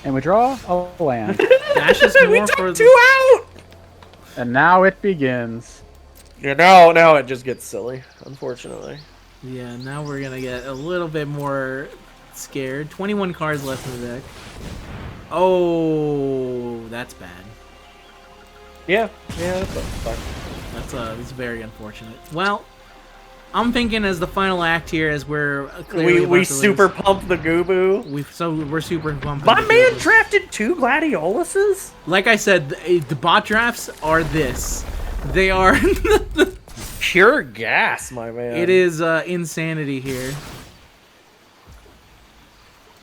And we draw a land. Dash is we more took for 2 the. out. And now it begins. Yeah, now it just gets silly, unfortunately. Yeah. Now we're gonna get a little bit more scared. 21 cards left in the deck. Oh, that's bad. Yeah, that's fine. That's very unfortunate. Well, I'm thinking as the final act here, as we're clearly We about to super lose. pump the Goobu. We're super pumped. My with the man Goobers. drafted 2 Gladioluses? Like I said, the bot drafts are this. They are. Pure gas, my man. It is insanity here.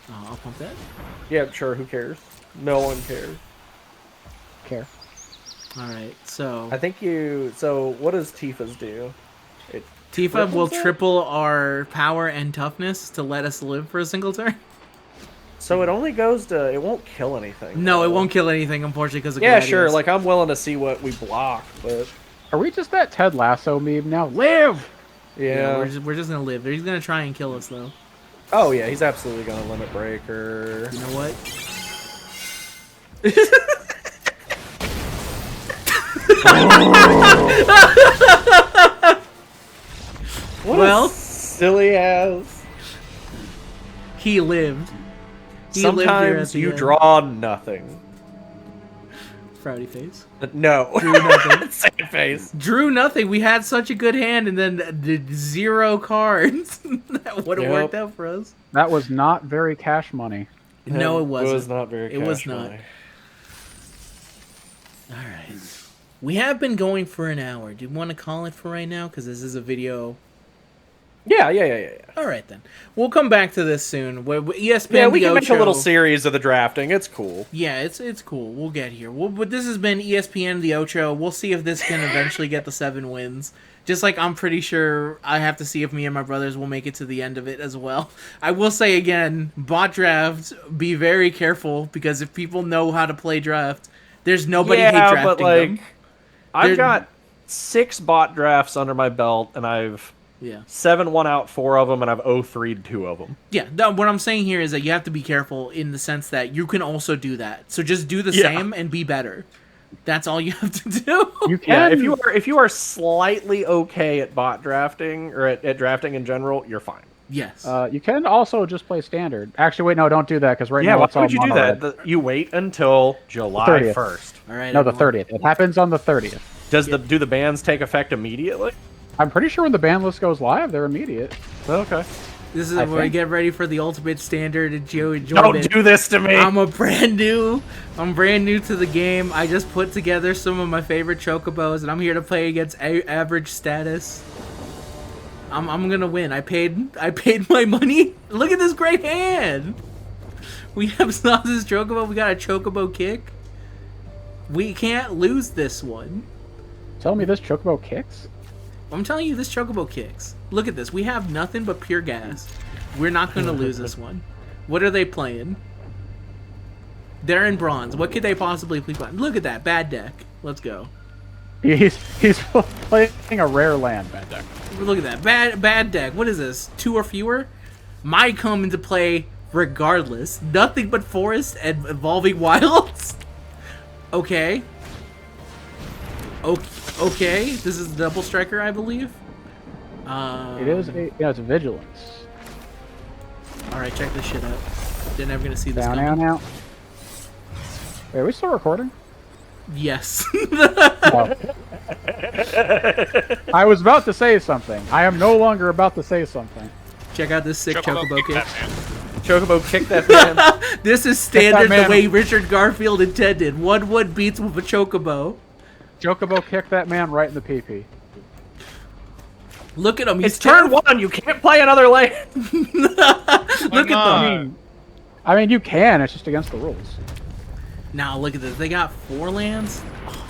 Oh, I'll pump that. Yeah, sure, who cares? No one cares. Care. All right, so I think you. So what does Tifa's do? It Tifa will triples it? triple our power and toughness to let us live for a single turn. So it only goes to. It won't kill anything. No, it though. won't kill anything, unfortunately, because of Yeah, Gladius. sure. Like I'm willing to see what we block, but Are we just that Ted Lasso meme now? Live! yeah, yeah. we're just gonna live. He's gonna try and kill us though. Oh yeah, he's absolutely gonna limit breaker. You know what? What Well- a silly ass. He lived. He lived here at Sometimes the you end. draw nothing. Frowdy face. No. Drew nothing. Same face. Drew nothing. We had such a good hand, and then did 0 cards. That would have Yep. worked out for us. That was not very cash money. No, it wasn't. It was not very. It was cash not. money. All right. We have been going for an hour. Do you want to call it for right now? Because this is a video. Yeah. All right, then. We'll come back to this soon. ESPN Yeah, we the can make a Ocho- little series of the drafting. It's cool. Yeah, it's cool. We'll get here. But this has been ESPN the Ocho. We'll see if this can eventually get the 7 wins. Just like I'm pretty sure I have to see if me and my brothers will make it to the end of it as well. I will say again, bot draft, be very careful because if people know how to play draft, there's nobody hate yeah, drafting but like, them. I've They're- got 6 bot drafts under my belt, and I've Yeah. 7-1 out 4 of them, and I've 0-3'd 2 of them. Yeah, what I'm saying here is that you have to be careful in the sense that you can also do that. So just do the Yeah. same and be better. That's all you have to do. You Yeah, can. if you are slightly okay at bot drafting or at drafting in general, you're fine. Yes. You can also just play standard. Actually, wait, no, don't do that because right Yeah, now why it's all would you do mono-red. that? You wait until July 30th. 1st. all right. No, the everyone. 30th. It happens on the 30th. Do the bans take effect immediately? I'm pretty sure when the ban list goes live, they're immediate. Okay. This is I where we think. get ready for the ultimate standard and Joey Don't do this to me. I'm brand new to the game. I just put together some of my favorite chocobos, and I'm here to play against average status. I'm gonna win. I paid my money. Look at this great hand. We have Snoz's chocobo. We got a chocobo kick. We can't lose this one. Tell me this chocobo kicks? I'm telling you, this chocobo kicks. Look at this. We have nothing but pure gas. We're not going to lose this one. What are they playing? They're in bronze. What could they possibly be playing? Look at that. Bad deck. Let's go. He's playing a rare land, bad deck. Look at that. Bad deck. What is this? 2 or fewer? Might come into play regardless. Nothing but forest and evolving wilds. Okay. Okay. This is double striker, I believe. It is it's vigilance. All right, check this shit out. They're never gonna see this Down, coming. down, out. Wait, are we still recording? Yes. Oh. I was about to say something. I am no longer about to say something. Check out this sick chocobo kick kick. that man. Chocobo kick that man. This is standard man. the way Richard Garfield intended. 1-1 beats with a chocobo. Chocobo kicked that man right in the PP. Look at him. He's It's turn 1. You can't play another lane. Look at them. I mean, you can. It's just against the rules. Now look at this. They got 4 lands.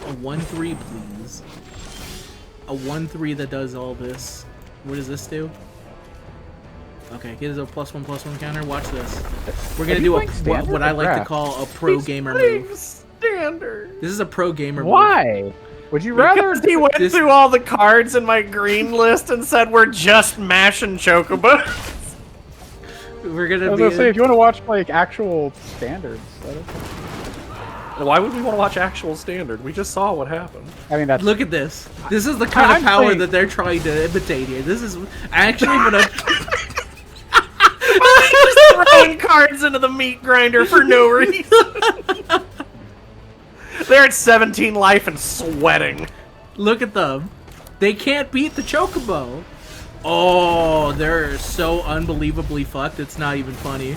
A 1-3, please. A 1-3 that does all this. What does this do? Okay, get us a +1/+1 counter. Watch this. We're gonna you do playing standard what I or like to draft? call a pro gamer move. Standard. This is a pro gamer move. Why? Would you rather? Because he went This- through all the cards in my green list and said we're just mashing Chocobo. We're I gonna was be. gonna say, if you want to watch like actual standards, Why would we want to watch actual standard? We just saw what happened. I mean that's Look at this. This is the kind of I'm power playing- that they're trying to imitate here. This is actually what I'm. Just throwing cards into the meat grinder for no reason. They're at 17 life and sweating. Look at them. They can't beat the chocobo. Oh, they're so unbelievably fucked. It's not even funny.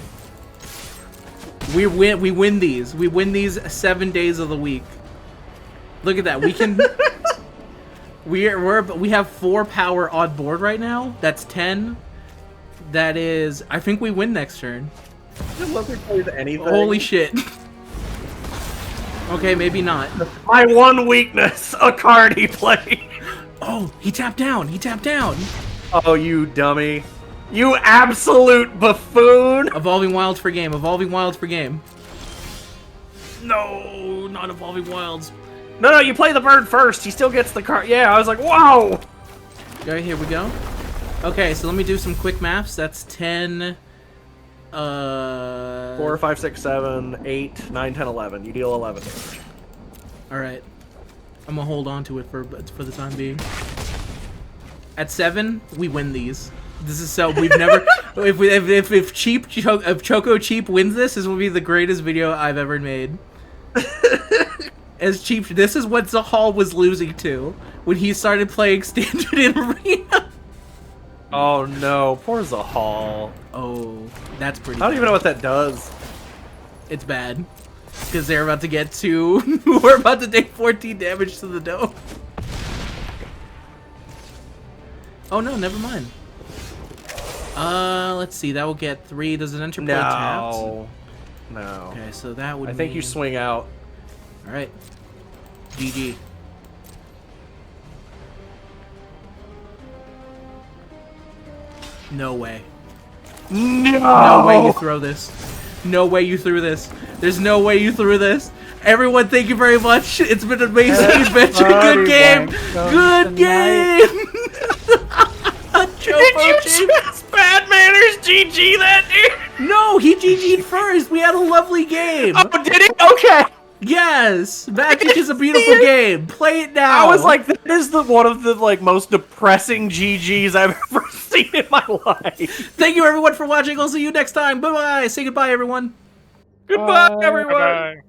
We win these. We win these 7 days of the week. Look at that. We can. we have 4 power on board right now. That's 10. That is. I think we win next turn. Just let me play anything. Holy shit. Okay, maybe not. My one weakness, a card he played. Oh, he tapped down. He tapped down. Oh, you dummy. You absolute buffoon. Evolving Wilds for game. Evolving Wilds for game. No, not Evolving Wilds. No, you play the bird first. He still gets the card. Yeah, I was like, whoa. Okay, here we go. Okay, so let me do some quick maths. That's 10... 4, 5, 6, 7, 8, 9, 10, 11. You deal 11. Alright. I'm gonna hold on to it for the time being. At 7, we win these. This is so we've never if Choco Cheap wins this will be the greatest video I've ever made. As Cheap, this is what Zahal was losing to when he started playing Standard in Arena. Oh no, poor Zahal. Oh, that's pretty. I don't even know what that does. It's bad because they're about to get to. We're about to take 14 damage to the dome. Oh no, never mind. Let's see. That will get 3. Does an enter play tapped? No. Okay, so that would. I think you swing out. All right. GG. No way. No way you throw this. No way you threw this. There's no way you threw this. Everyone, thank you very much. It's been an amazing adventure. Good game. Good game. Did you just bad manners GG that dude? No, he GG'd first. We had a lovely game. Oh, did he? Okay. Yes, Magic is a beautiful game. Play it now. I was like, that is one of the most depressing GGs I've ever seen in my life. Thank you everyone for watching. I'll see you next time. Bye bye. Say goodbye, everyone. Goodbye, everyone. Bye-bye.